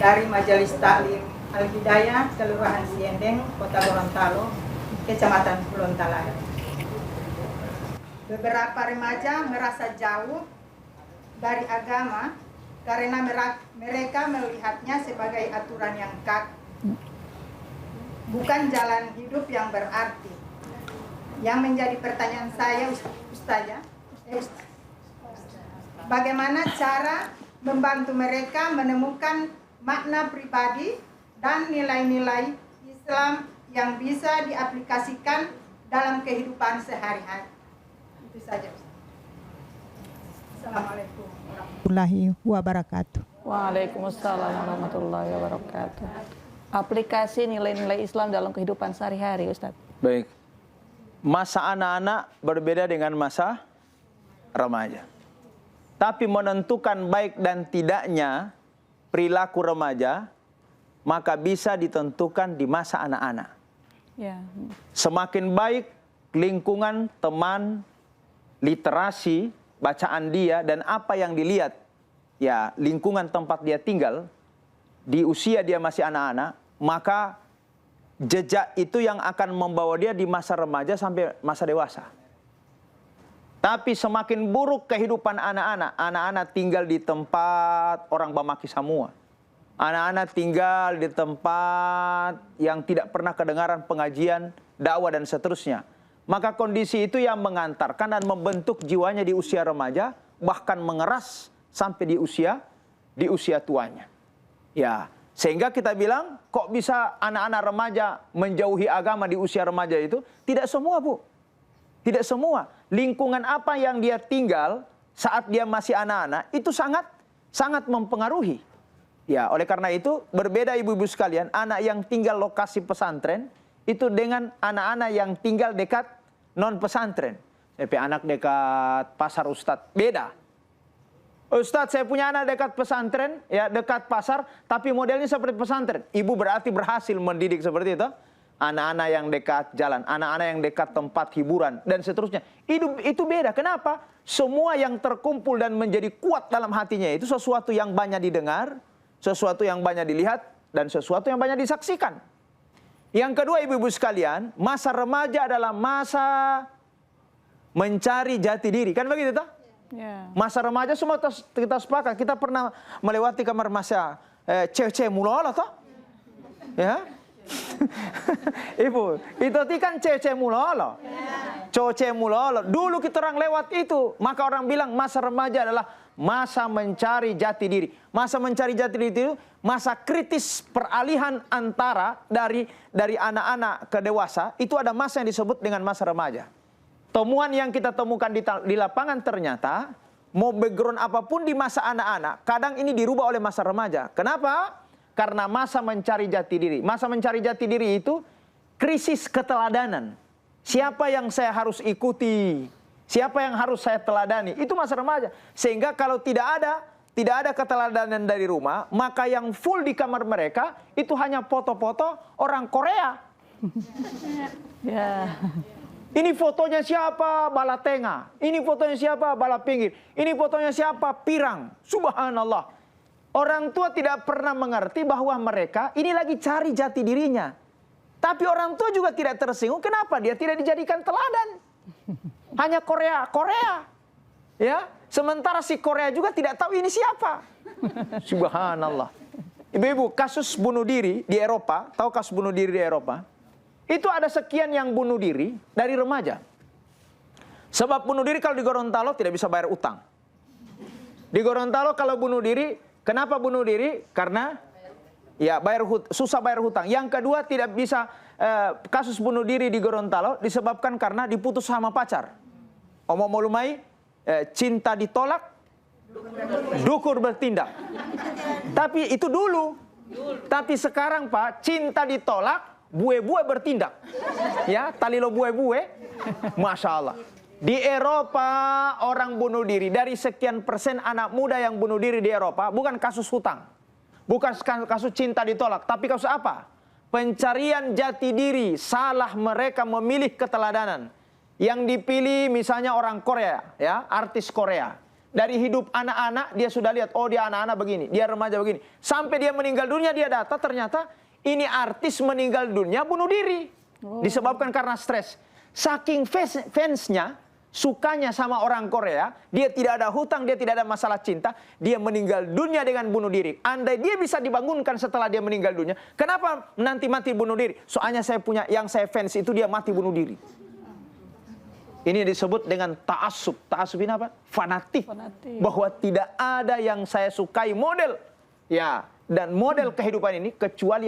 dari Majelis Taklim Al-Hidayah, Kelurahan Siendeng, Kota Gorontalo, Kecamatan Gorontalo. Beberapa remaja merasa jauh dari agama karena mereka melihatnya sebagai aturan yang kaku, bukan jalan hidup yang berarti. Yang menjadi pertanyaan saya, Ustazah, bagaimana cara membantu mereka menemukan makna pribadi dan nilai-nilai Islam yang bisa diaplikasikan dalam kehidupan sehari-hari? Itu saja, Ustaz. Assalamualaikum warahmatullahi wabarakatuh. Waalaikumsalam warahmatullahi wabarakatuh. Aplikasi nilai-nilai Islam dalam kehidupan sehari-hari, Ustaz. Baik. Masa anak-anak berbeda dengan masa remaja. Tapi menentukan baik dan tidaknya perilaku remaja, maka bisa ditentukan di masa anak-anak. Ya. Semakin baik lingkungan, teman, literasi, bacaan dia, dan apa yang dilihat, ya lingkungan tempat dia tinggal, di usia dia masih anak-anak, maka jejak itu yang akan membawa dia di masa remaja sampai masa dewasa. Tapi semakin buruk kehidupan anak-anak, anak-anak tinggal di tempat orang Bamaki semua. Anak-anak tinggal di tempat yang tidak pernah kedengaran pengajian, dakwah dan seterusnya. Maka kondisi itu yang mengantarkan dan membentuk jiwanya di usia remaja, bahkan mengeras sampai di usia tuanya. Ya, sehingga kita bilang, kok bisa anak-anak remaja menjauhi agama di usia remaja itu? Tidak semua, Bu. Tidak semua. Lingkungan apa yang dia tinggal saat dia masih anak-anak itu sangat mempengaruhi. Ya, oleh karena itu berbeda ibu-ibu sekalian, anak yang tinggal lokasi pesantren itu dengan anak-anak yang tinggal dekat non pesantren. Anak dekat pasar Ustadz, beda. Ustadz, saya punya anak dekat pesantren, ya dekat pasar, tapi modelnya seperti pesantren. Ibu berarti berhasil mendidik seperti itu. Anak-anak yang dekat jalan, anak-anak yang dekat tempat hiburan, dan seterusnya. Itu beda. Kenapa? Semua yang terkumpul dan menjadi kuat dalam hatinya itu sesuatu yang banyak didengar, sesuatu yang banyak dilihat, dan sesuatu yang banyak disaksikan. Yang kedua, ibu-ibu sekalian, masa remaja adalah masa mencari jati diri. Kan begitu toh? Ya. Masa remaja semua kita sepakat. Kita pernah melewati kamar masa cewek-cewek mulala toh? Ya. Ibu, itu kan cewek-cewek mulala. Cewek-cewek mulala. Dulu kita orang lewat itu, maka orang bilang masa remaja adalah masa mencari jati diri. Masa mencari jati diri itu masa kritis peralihan antara dari anak-anak ke dewasa. Itu ada masa yang disebut dengan masa remaja. Temuan yang kita temukan di lapangan ternyata mau background apapun di masa anak-anak, kadang ini dirubah oleh masa remaja. Kenapa? Karena masa mencari jati diri. Masa mencari jati diri itu krisis keteladanan. Siapa yang saya harus ikuti? Siapa yang harus saya teladani? Itu masa remaja. Sehingga kalau tidak ada keteladanan dari rumah, maka yang full di kamar mereka itu hanya foto-foto orang Korea. Ya. Ini fotonya siapa? Bala tengah. Ini fotonya siapa? Bala pinggir. Ini fotonya siapa? Pirang. Subhanallah. Orang tua tidak pernah mengerti bahwa mereka ini lagi cari jati dirinya. Tapi orang tua juga tidak tersinggung. Kenapa dia tidak dijadikan teladan? Hanya Korea. Ya, sementara si Korea juga tidak tahu ini siapa. Subhanallah. Ibu-ibu, kasus bunuh diri di Eropa, tahu kasus bunuh diri di Eropa? Itu ada sekian yang bunuh diri dari remaja. Sebab bunuh diri kalau di Gorontalo tidak bisa bayar utang. Di Gorontalo kalau bunuh diri, kenapa bunuh diri? Karena ya susah bayar hutang. Yang kedua tidak bisa kasus bunuh diri di Gorontalo disebabkan karena diputus sama pacar. Omong lumai, cinta ditolak, dukur bertindak. Tapi itu dulu. Tapi sekarang Pak, cinta ditolak, bue-bue bertindak. Ya, talilo bue-bue. Masya Allah. Di Eropa orang bunuh diri, dari sekian persen anak muda yang bunuh diri di Eropa, bukan kasus hutang. Bukan kasus cinta ditolak, tapi kasus apa? Pencarian jati diri, salah mereka memilih keteladanan. Yang dipilih misalnya orang Korea, ya, artis Korea. Dari hidup anak-anak dia sudah lihat, oh dia anak-anak begini, dia remaja begini. Sampai dia meninggal dunia dia data ternyata ini artis meninggal dunia bunuh diri. Disebabkan karena stres. Saking fansnya, sukanya sama orang Korea, dia tidak ada hutang, dia tidak ada masalah cinta, dia meninggal dunia dengan bunuh diri. Andai dia bisa dibangunkan setelah dia meninggal dunia, kenapa nanti mati bunuh diri? Soalnya saya punya, yang saya fans itu dia mati bunuh diri. Ini disebut dengan ta'assub. Ta'assub ini apa? Fanatik. Bahwa tidak ada yang saya sukai model. Ya, dan model kehidupan ini kecuali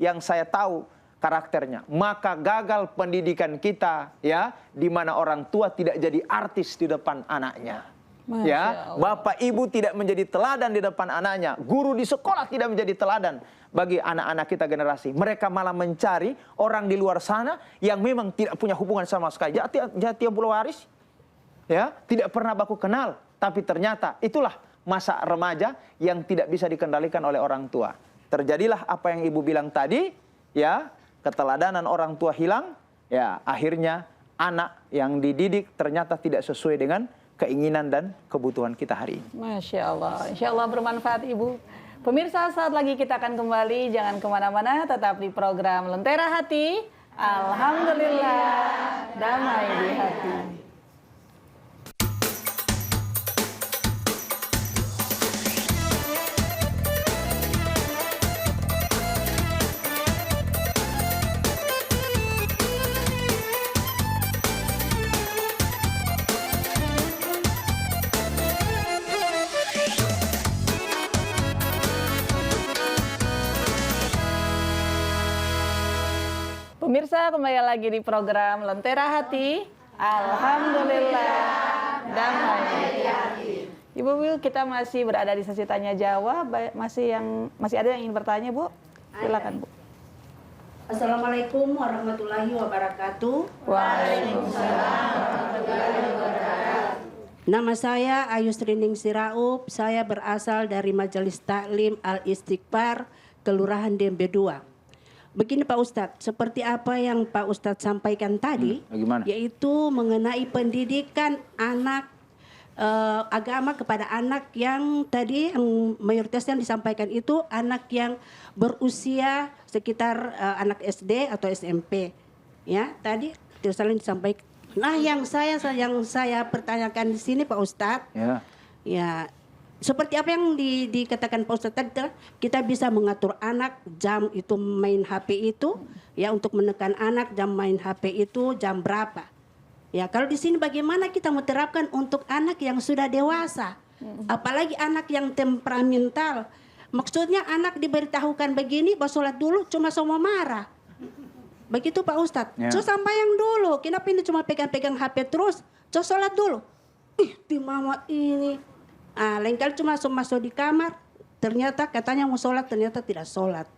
yang saya tahu karakternya, maka gagal pendidikan kita, ya, di mana orang tua tidak jadi artis di depan anaknya. Masya Ya, Allah. bapak ibu tidak menjadi teladan di depan anaknya, guru di sekolah tidak menjadi teladan bagi anak-anak kita generasi. Mereka malah mencari orang di luar sana yang memang tidak punya hubungan sama sekali. Jati Abdul Waris, ya, tidak pernah baku kenal, tapi ternyata itulah masa remaja yang tidak bisa dikendalikan oleh orang tua. Terjadilah apa yang ibu bilang tadi, ya, keteladanan orang tua hilang, ya, akhirnya anak yang dididik ternyata tidak sesuai dengan keinginan dan kebutuhan kita hari ini. Masya Allah. Insya Allah bermanfaat Ibu. Pemirsa, saat lagi kita akan kembali. Jangan kemana-mana, tetap di program Lentera Hati. Alhamdulillah, damai di hati. Pemirsa, kembali lagi di program Lentera Hati. Alhamdulillah, damai di hati. Ibu Wil, kita masih berada di sesi tanya jawab. Masih ada yang ingin bertanya, Bu? Silakan, Bu. Assalamualaikum warahmatullahi wabarakatuh. Waalaikumsalam. Nama saya Ayu Srining Siraup. Saya berasal dari Majelis Taklim Al-Istighfar, Kelurahan Dembe 2. Begini Pak Ustadz, seperti apa yang Pak Ustadz sampaikan tadi, Bagaimana? yaitu mengenai pendidikan anak agama kepada anak yang tadi yang mayoritas yang disampaikan itu anak yang berusia sekitar anak SD atau SMP. Ya, tadi saling disampaikan. Nah, yang saya pertanyakan di sini Pak Ustadz, ya seperti apa yang dikatakan Pak Ustadz tadi, kita bisa mengatur anak jam itu main HP itu, ya, untuk menekan anak jam main HP itu jam berapa. Ya, kalau di sini bagaimana kita menerapkan untuk anak yang sudah dewasa, apalagi anak yang temperamental. Maksudnya anak diberitahukan begini, bahwa sholat dulu cuma sama marah. Begitu Pak Ustadz. Ya. So sampai yang dulu, kenapa ini cuma pegang-pegang HP terus? So sholat dulu. Di mama ini. Lain kali cuma masuk di kamar, ternyata katanya mau sholat, ternyata tidak sholat.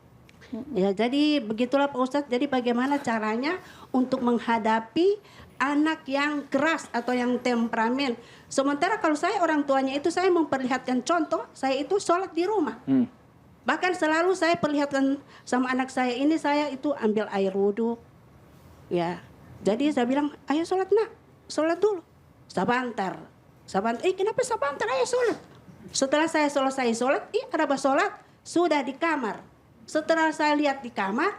Ya, jadi begitulah Pak Ustadz. Jadi bagaimana caranya untuk menghadapi anak yang keras atau yang temperamen. Sementara kalau saya orang tuanya itu saya memperlihatkan contoh, saya itu sholat di rumah. Bahkan selalu saya perlihatkan sama anak saya ini, saya itu ambil air wudhu. Ya, jadi saya bilang, ayo sholat nak, sholat dulu. Sabantar. Kenapa sabantar, ayo sholat. Setelah saya selesai sholat, ada sholat, sudah di kamar. Setelah saya lihat di kamar,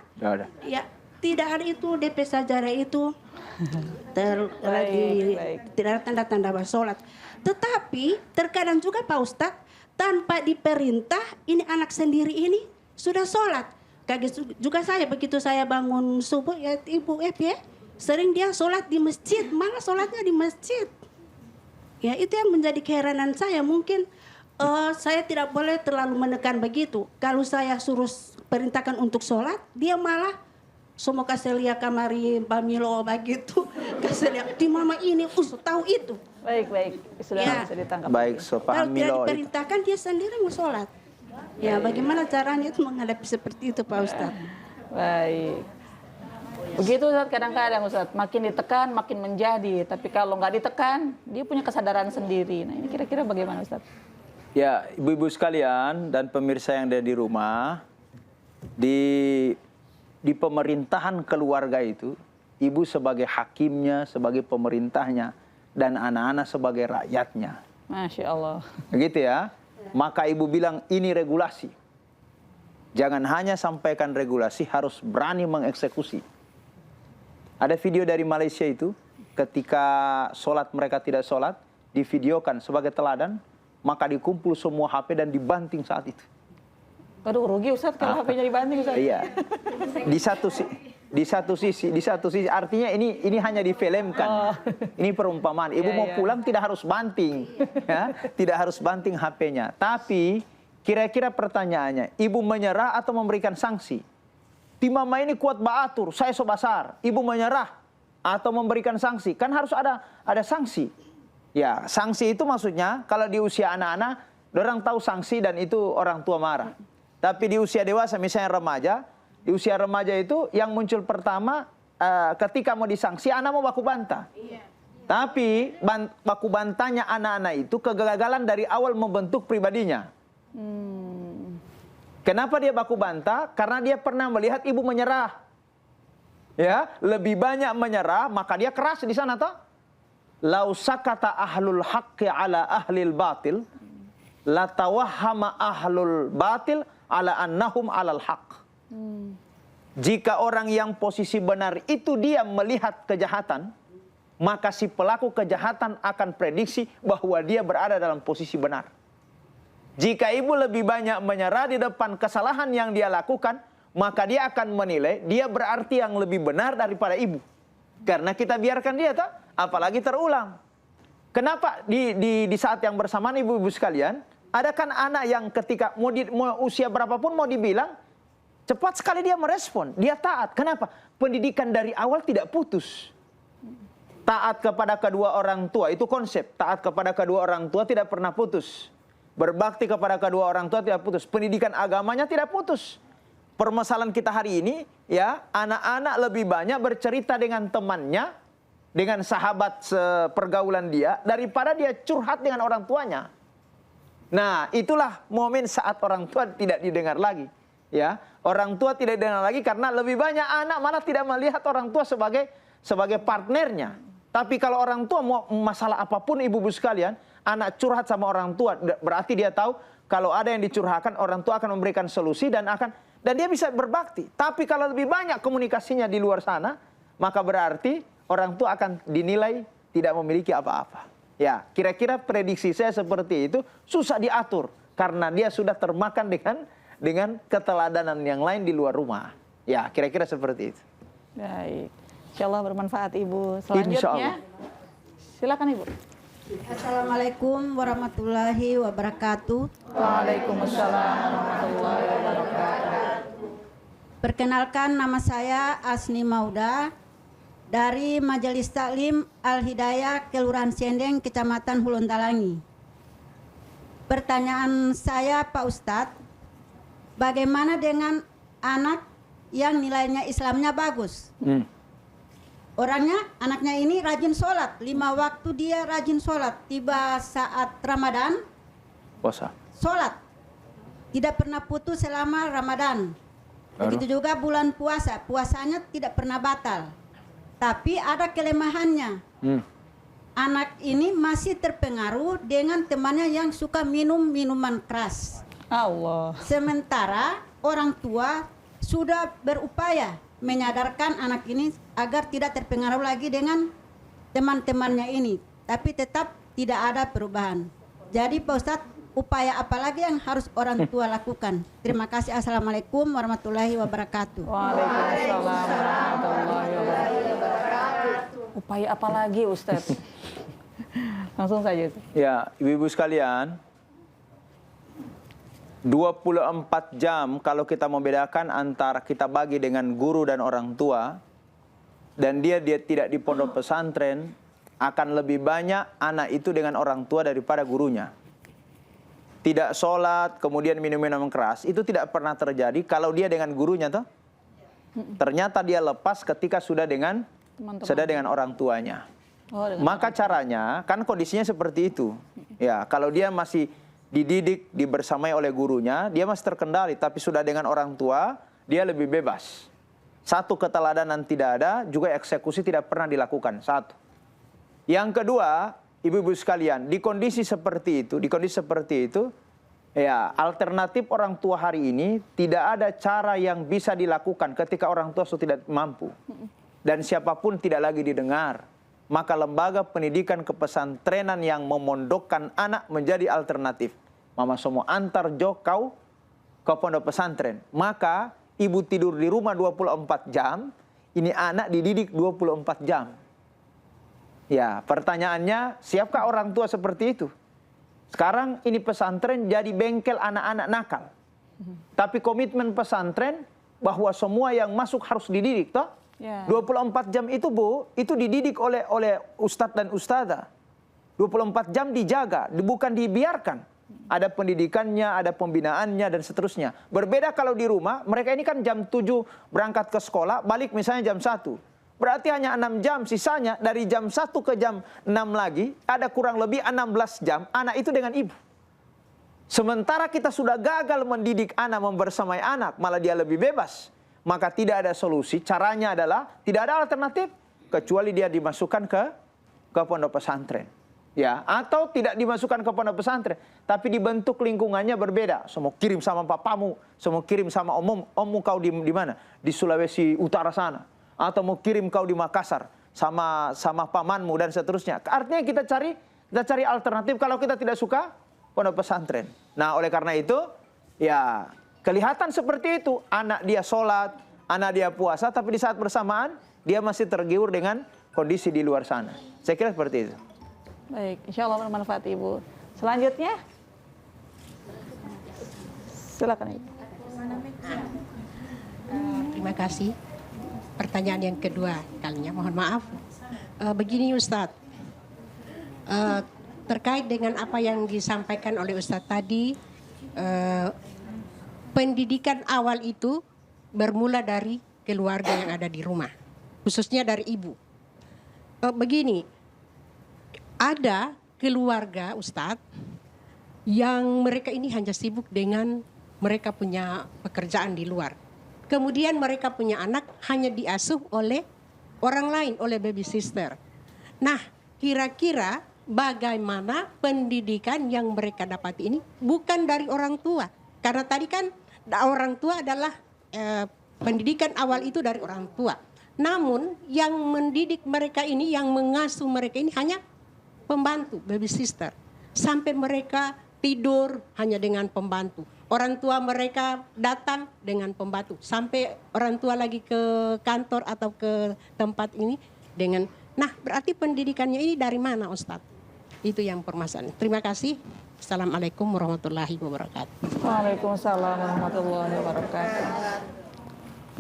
ya tidak ada itu DP sajadah itu. Tidak ada tanda-tanda sholat. Tetapi terkadang juga Pak Ustadz, tanpa diperintah, ini anak sendiri ini sudah sholat. Kaget juga saya, begitu saya bangun subuh, ya Ibu F ya, sering dia sholat di masjid, malah sholatnya di masjid. Ya, itu yang menjadi keheranan saya. Mungkin saya tidak boleh terlalu menekan begitu. Kalau saya suruh perintahkan untuk sholat, dia malah semua kasih lihat kamari Bamilo begitu. Kasih lihat di mama ini, tahu itu. Baik. Sudah Ya. bisa ditangkap. Baik, so Kalau paham tidak Milo. diperintahkan, dia sendiri mau sholat. Ya, bagaimana caranya itu menghadapi seperti itu Pak Ustadz? Baik. Begitu Ustadz, kadang-kadang Ustadz, makin ditekan makin menjadi. Tapi kalau nggak ditekan, dia punya kesadaran sendiri. Nah, ini kira-kira bagaimana Ustadz? Ya, ibu-ibu sekalian dan pemirsa yang ada di rumah, di pemerintahan keluarga itu, ibu sebagai hakimnya, sebagai pemerintahnya, dan anak-anak sebagai rakyatnya. Masya Allah. Begitu ya. Maka ibu bilang ini regulasi. Jangan hanya sampaikan regulasi, harus berani mengeksekusi. Ada video dari Malaysia itu, ketika sholat mereka tidak sholat, divideokan sebagai teladan, maka dikumpul semua HP dan dibanting saat itu. Aduh, rugi Ustadz kalau HP-nya dibanting Ustadz. Iya. Di satu sisi artinya ini hanya difilmkan. Ini perumpamaan. Ibu mau pulang tidak harus banting, ya, tidak harus banting HP-nya. Tapi kira-kira pertanyaannya, ibu menyerah atau memberikan sanksi? ti mama ini kuat baatur, saya so basar, ibu menyerah atau memberikan sanksi. Kan harus ada sanksi. Ya, sanksi itu maksudnya kalau di usia anak-anak, orang tahu sanksi dan itu orang tua marah. Tapi di usia dewasa, misalnya remaja, di usia remaja itu yang muncul pertama ketika mau disanksi, anak mau baku bantah. Tapi baku bantahnya anak-anak itu kegagalan dari awal membentuk pribadinya. Kenapa dia baku bantah? Karena dia pernah melihat ibu menyerah. Ya, lebih banyak menyerah, maka dia keras di sana toh. Lau sakata ahlul haqqi ala ahlil batil, la tawahhama ahlul batil ala annahum alal haq. Jika orang yang posisi benar itu dia melihat kejahatan, maka si pelaku kejahatan akan prediksi bahwa dia berada dalam posisi benar. Jika ibu lebih banyak menyerah di depan kesalahan yang dia lakukan, maka dia akan menilai dia berarti yang lebih benar daripada ibu. Karena kita biarkan dia, tak? Apalagi terulang. Kenapa di saat yang bersamaan ibu-ibu sekalian, ada kan anak yang ketika mau usia berapapun mau dibilang, cepat sekali dia merespon, dia taat. Kenapa? Pendidikan dari awal tidak putus. Taat kepada kedua orang tua, itu konsep. Taat kepada kedua orang tua tidak pernah putus. Berbakti kepada kedua orang tua tidak putus. Pendidikan agamanya tidak putus. Permasalahan kita hari ini, ya, anak-anak lebih banyak bercerita dengan temannya, dengan sahabat sepergaulan dia, daripada dia curhat dengan orang tuanya. Nah, itulah momen saat orang tua tidak didengar lagi. Ya, orang tua tidak didengar lagi karena lebih banyak anak malah tidak melihat orang tua sebagai partnernya. Tapi kalau orang tua mau masalah apapun ibu-ibu sekalian, anak curhat sama orang tua, berarti dia tahu kalau ada yang dicurahkan, orang tua akan memberikan solusi dan dia bisa berbakti. Tapi kalau lebih banyak komunikasinya di luar sana, maka berarti orang tua akan dinilai tidak memiliki apa-apa. Ya, kira-kira prediksi saya seperti itu susah diatur karena dia sudah termakan dengan keteladanan yang lain di luar rumah. Ya, kira-kira seperti itu. Baik. Insya Allah bermanfaat Ibu. Selanjutnya, silakan Ibu. Assalamualaikum warahmatullahi wabarakatuh. Waalaikumsalam warahmatullahi wabarakatuh. Perkenalkan, nama saya Asni Mauda dari Majelis Taklim Al-Hidayah Kelurahan Siendeng, Kecamatan Huluntalangi. Pertanyaan saya, Pak Ustadz, bagaimana dengan anak yang nilainya Islamnya bagus? Anaknya ini rajin sholat, 5 waktu dia rajin sholat. Tiba saat Ramadan, puasa, sholat, tidak pernah putus selama Ramadan. Begitu juga bulan puasa, puasanya tidak pernah batal. Tapi ada kelemahannya. Anak ini masih terpengaruh dengan temannya yang suka minum minuman keras. Allah. Sementara orang tua sudah berupaya menyadarkan anak ini agar tidak terpengaruh lagi dengan teman-temannya ini, tapi tetap tidak ada perubahan. Jadi Pak Ustadz, upaya apa lagi yang harus orang tua lakukan? Terima kasih. Assalamualaikum warahmatullahi wabarakatuh. Waalaikumsalam warahmatullahi wabarakatuh. Upaya apa lagi Ustadz? Langsung saja. Ya, ibu-ibu sekalian, 24 jam kalau kita membedakan antara kita bagi dengan guru dan orang tua, dan dia tidak di pondok pesantren, akan lebih banyak anak itu dengan orang tua daripada gurunya. Tidak sholat, kemudian minum-minum keras, itu tidak pernah terjadi kalau dia dengan gurunya toh. Ternyata dia lepas ketika sudah dengan orang tuanya. Maka caranya, kan kondisinya seperti itu. Ya, kalau dia masih dididik, dibersamai oleh gurunya, dia masih terkendali. Tapi sudah dengan orang tua, dia lebih bebas. Satu, keteladanan tidak ada, juga eksekusi tidak pernah dilakukan. Satu. Yang kedua, ibu-ibu sekalian, di kondisi seperti itu, ya, alternatif orang tua hari ini tidak ada cara yang bisa dilakukan ketika orang tua sudah tidak mampu. Dan siapapun tidak lagi didengar. Maka lembaga pendidikan kepesantrenan yang memondokkan anak menjadi alternatif. Mama semua antar jo kau ke pondok pesantren. Maka ibu tidur di rumah 24 jam, ini anak dididik 24 jam. Ya, pertanyaannya, siapkah orang tua seperti itu? Sekarang ini pesantren jadi bengkel anak-anak nakal. Tapi komitmen pesantren bahwa semua yang masuk harus dididik, toh? Ya. 24 jam itu, Bu, itu dididik oleh ustadz dan ustadzah. 24 jam dijaga, bukan dibiarkan. Ada pendidikannya, ada pembinaannya, dan seterusnya. Berbeda kalau di rumah, mereka ini kan jam 7 berangkat ke sekolah, balik misalnya jam 1. Berarti hanya 6 jam, sisanya dari jam 1 ke jam 6 lagi, ada kurang lebih 16 jam, anak itu dengan ibu. Sementara kita sudah gagal mendidik anak, membersamai anak, malah dia lebih bebas. Maka tidak ada solusi, caranya adalah, tidak ada alternatif, kecuali dia dimasukkan ke pondok pesantren. Ya, atau tidak dimasukkan ke pondok pesantren, tapi dibentuk lingkungannya berbeda. Semua kirim sama papamu, semua kirim sama ommu kau di mana? Di Sulawesi Utara sana. Atau mau kirim kau di Makassar sama pamanmu dan seterusnya. Artinya kita cari alternatif kalau kita tidak suka pondok pesantren. Nah, oleh karena itu, ya kelihatan seperti itu. Anak dia sholat, anak dia puasa, tapi di saat bersamaan dia masih tergiur dengan kondisi di luar sana. Saya kira seperti itu. Baik, insya Allah bermanfaat Ibu. Selanjutnya, silakan Ibu. Terima kasih. Pertanyaan yang kedua kalinya, mohon maaf. Begini Ustadz, terkait dengan apa yang disampaikan oleh Ustadz tadi, pendidikan awal itu bermula dari keluarga yang ada di rumah, khususnya dari ibu. Begini, ada keluarga Ustadz yang mereka ini hanya sibuk dengan mereka punya pekerjaan di luar. Kemudian mereka punya anak hanya diasuh oleh orang lain, oleh baby sister. Nah, kira-kira bagaimana pendidikan yang mereka dapati ini bukan dari orang tua. Karena tadi kan orang tua adalah pendidikan awal itu dari orang tua. Namun yang mendidik mereka ini, yang mengasuh mereka ini hanya pembantu, baby sister. Sampai mereka tidur hanya dengan pembantu. Orang tua mereka datang dengan pembantu. Sampai orang tua lagi ke kantor atau ke tempat ini dengan... Nah, berarti pendidikannya ini dari mana Ustadz? Itu yang permasalahan. Terima kasih. Assalamualaikum warahmatullahi wabarakatuh. Waalaikumsalam warahmatullahi wabarakatuh.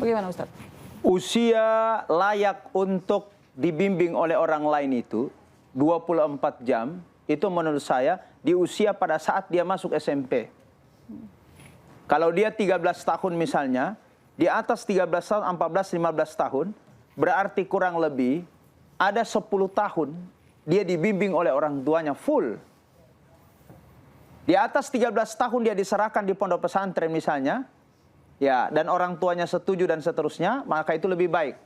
Bagaimana Ustadz? Usia layak untuk dibimbing oleh orang lain itu 24 jam, itu menurut saya di usia pada saat dia masuk SMP. Kalau dia 13 tahun misalnya, di atas 13 tahun, 14, 15 tahun, berarti kurang lebih ada 10 tahun dia dibimbing oleh orang tuanya full. Di atas 13 tahun dia diserahkan di pondok pesantren misalnya, ya, dan orang tuanya setuju dan seterusnya, maka itu lebih baik.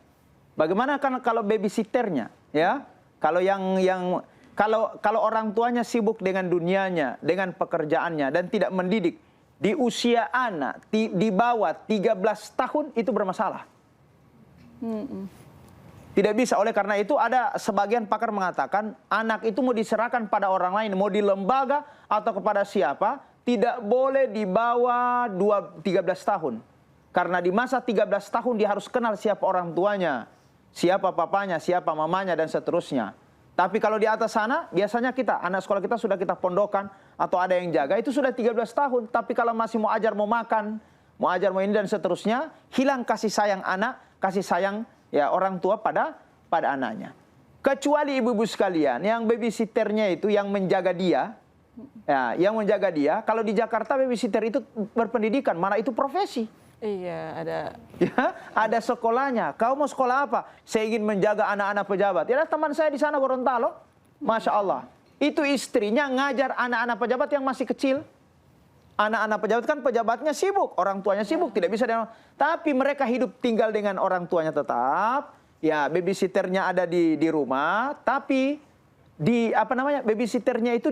Bagaimana kan kalau babysitternya, ya? Kalau orang tuanya sibuk dengan dunianya, dengan pekerjaannya dan tidak mendidik, di usia anak di bawah 13 tahun itu bermasalah. Tidak bisa. Oleh karena itu ada sebagian pakar mengatakan anak itu mau diserahkan pada orang lain, mau di lembaga atau kepada siapa, tidak boleh di bawah 13 tahun. Karena di masa 13 tahun dia harus kenal siapa orang tuanya, siapa papanya, siapa mamanya, dan seterusnya. Tapi kalau di atas sana, biasanya anak sekolah kita sudah kita pondokan, atau ada yang jaga, itu sudah 13 tahun. Tapi kalau masih mau ajar, mau makan, mau ajar, mau ini, dan seterusnya, hilang kasih sayang anak, kasih sayang ya orang tua pada anaknya. Kecuali ibu-ibu sekalian, yang babysitternya itu yang menjaga dia, ya, yang menjaga dia, kalau di Jakarta babysitter itu berpendidikan, mana itu profesi. Iya, ada. Ya, ada sekolahnya. Kau mau sekolah apa? Saya ingin menjaga anak-anak pejabat. Ya, teman saya di sana Gorontalo, Masya Allah. Itu istrinya ngajar anak-anak pejabat yang masih kecil. Anak-anak pejabat kan pejabatnya sibuk, orang tuanya sibuk, tidak bisa. Tapi mereka hidup tinggal dengan orang tuanya tetap. Ya, babysitternya ada di rumah. Tapi babysitternya itu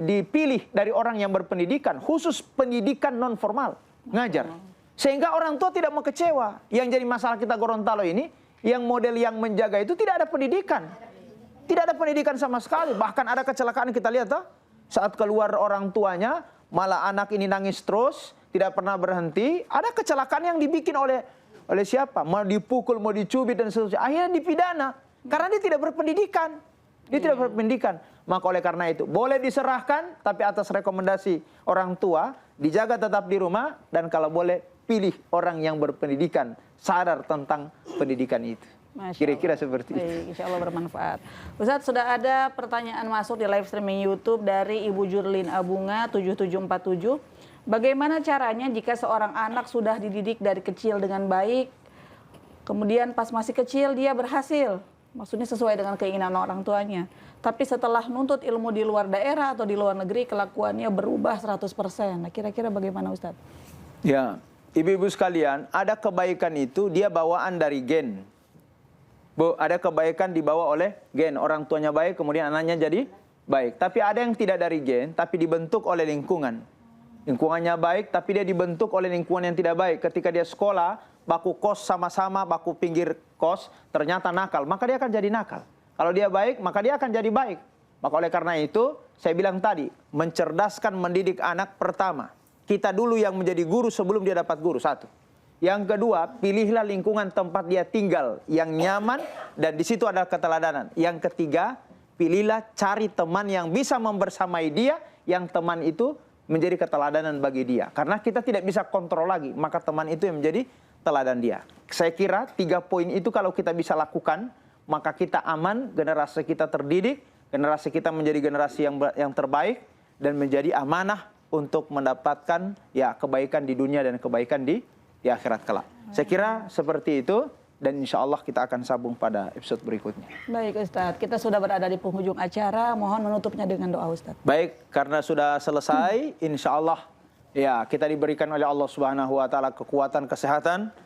dipilih dari orang yang berpendidikan, khusus pendidikan non formal. Ngajar. Sehingga orang tua tidak mau kecewa. Yang jadi masalah kita Gorontalo ini, yang model yang menjaga itu tidak ada pendidikan. Tidak ada pendidikan sama sekali. Bahkan ada kecelakaan kita lihat toh, saat keluar orang tuanya, malah anak ini nangis terus, tidak pernah berhenti. Ada kecelakaan yang dibikin oleh siapa? Mau dipukul, mau dicubit dan seterusnya. Akhirnya dipidana karena dia tidak berpendidikan. Dia tidak berpendidikan. Maka oleh karena itu boleh diserahkan, tapi atas rekomendasi orang tua, dijaga tetap di rumah, dan kalau boleh pilih orang yang berpendidikan, sadar tentang pendidikan itu. Kira-kira seperti itu. Baik, insya Allah bermanfaat. Ustadz, sudah ada pertanyaan masuk di live streaming YouTube dari Ibu Jurlin Abunga 7747. Bagaimana caranya jika seorang anak sudah dididik dari kecil dengan baik, kemudian pas masih kecil dia berhasil, maksudnya sesuai dengan keinginan orang tuanya, tapi setelah nuntut ilmu di luar daerah atau di luar negeri, kelakuannya berubah 100%. Nah, kira-kira bagaimana Ustadz? Ya, ibu-ibu sekalian, ada kebaikan itu dia bawaan dari gen. Bu, ada kebaikan dibawa oleh gen. Orang tuanya baik, kemudian anaknya jadi baik. Tapi ada yang tidak dari gen, tapi dibentuk oleh lingkungan. Lingkungannya baik, tapi dia dibentuk oleh lingkungan yang tidak baik. Ketika dia sekolah, baku kos sama-sama, baku pinggir kos, ternyata nakal, maka dia akan jadi nakal. Kalau dia baik, maka dia akan jadi baik. Maka oleh karena itu, saya bilang tadi, mencerdaskan mendidik anak pertama. Kita dulu yang menjadi guru sebelum dia dapat guru, satu. Yang kedua, pilihlah lingkungan tempat dia tinggal yang nyaman dan di situ ada keteladanan. Yang ketiga, pilihlah cari teman yang bisa membersamai dia, yang teman itu menjadi keteladanan bagi dia. Karena kita tidak bisa kontrol lagi, maka teman itu yang menjadi teladan dia. Saya kira 3 poin itu kalau kita bisa lakukan, maka kita aman, generasi kita terdidik, generasi kita menjadi generasi yang terbaik dan menjadi amanah untuk mendapatkan ya kebaikan di dunia dan kebaikan di akhirat kelak. Saya kira seperti itu dan insya Allah kita akan sambung pada episode berikutnya. Baik Ustadz, kita sudah berada di penghujung acara, mohon menutupnya dengan doa Ustadz. Baik, karena sudah selesai, insya Allah ya kita diberikan oleh Allah Subhanahu Wa Taala kekuatan, kesehatan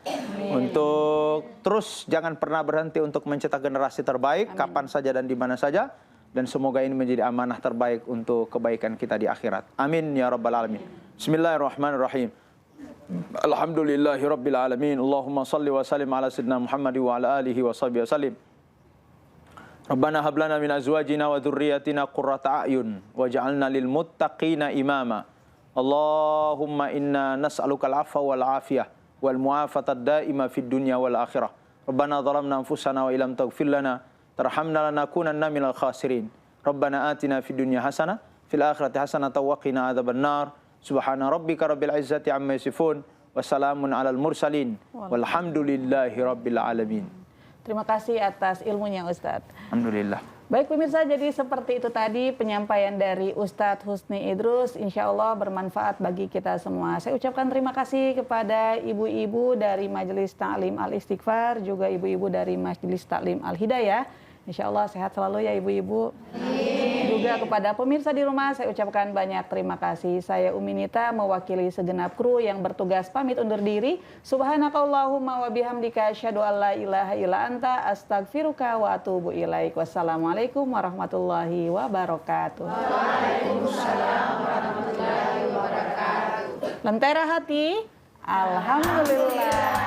untuk terus jangan pernah berhenti untuk mencetak generasi terbaik kapan saja dan di mana saja. Dan semoga ini menjadi amanah terbaik untuk kebaikan kita di akhirat. Amin ya rabbal alamin. Bismillahirrahmanirrahim. Alhamdulillahi rabbil alamin. Allahumma salli wa sallim ala sayyidina Muhammad wa ala alihi wa sahbihi wasallim. Rabbana hab lana min azwajina wa dhurriyyatina qurrata a'yun waj'alna lil muttaqina imama. Allahumma inna nas'aluka al-'afwa wal 'afiyah wal mu'afata ad-da'ima fid dunya wal akhirah. Rabbana dhalamna anfusana wa illam taghfir lana tarhamna lanakunanna minal khasirin. Rabbana atina fid dunya hasanah fil akhirati hasanah wa qina adzabannar. Subhana rabbika rabbil izzati amma yasifun wa salamun alal mursalin walhamdulillahi rabbil alamin. Terima kasih atas ilmunya Ustadz. Alhamdulillah. Baik pemirsa, jadi seperti itu tadi penyampaian dari Ustadz Husni Idrus, insya Allah bermanfaat bagi kita semua. Saya ucapkan terima kasih kepada ibu-ibu dari Majelis Ta'lim Al-Istighfar, juga ibu-ibu dari Majelis Ta'lim Al-Hidayah. Insya Allah sehat selalu ya ibu-ibu. Juga kepada pemirsa di rumah saya ucapkan banyak terima kasih. Saya Umi Nita mewakili segenap kru yang bertugas pamit undur diri. Subhanakallahumma wa bihamdika asyhadu an la ilaha illa anta astaghfiruka wa atubu ilaik. Wassalamualaikum warahmatullahi wabarakatuh. Waalaikumsalam warahmatullahi wabarakatuh. Lentera hati, alhamdulillah.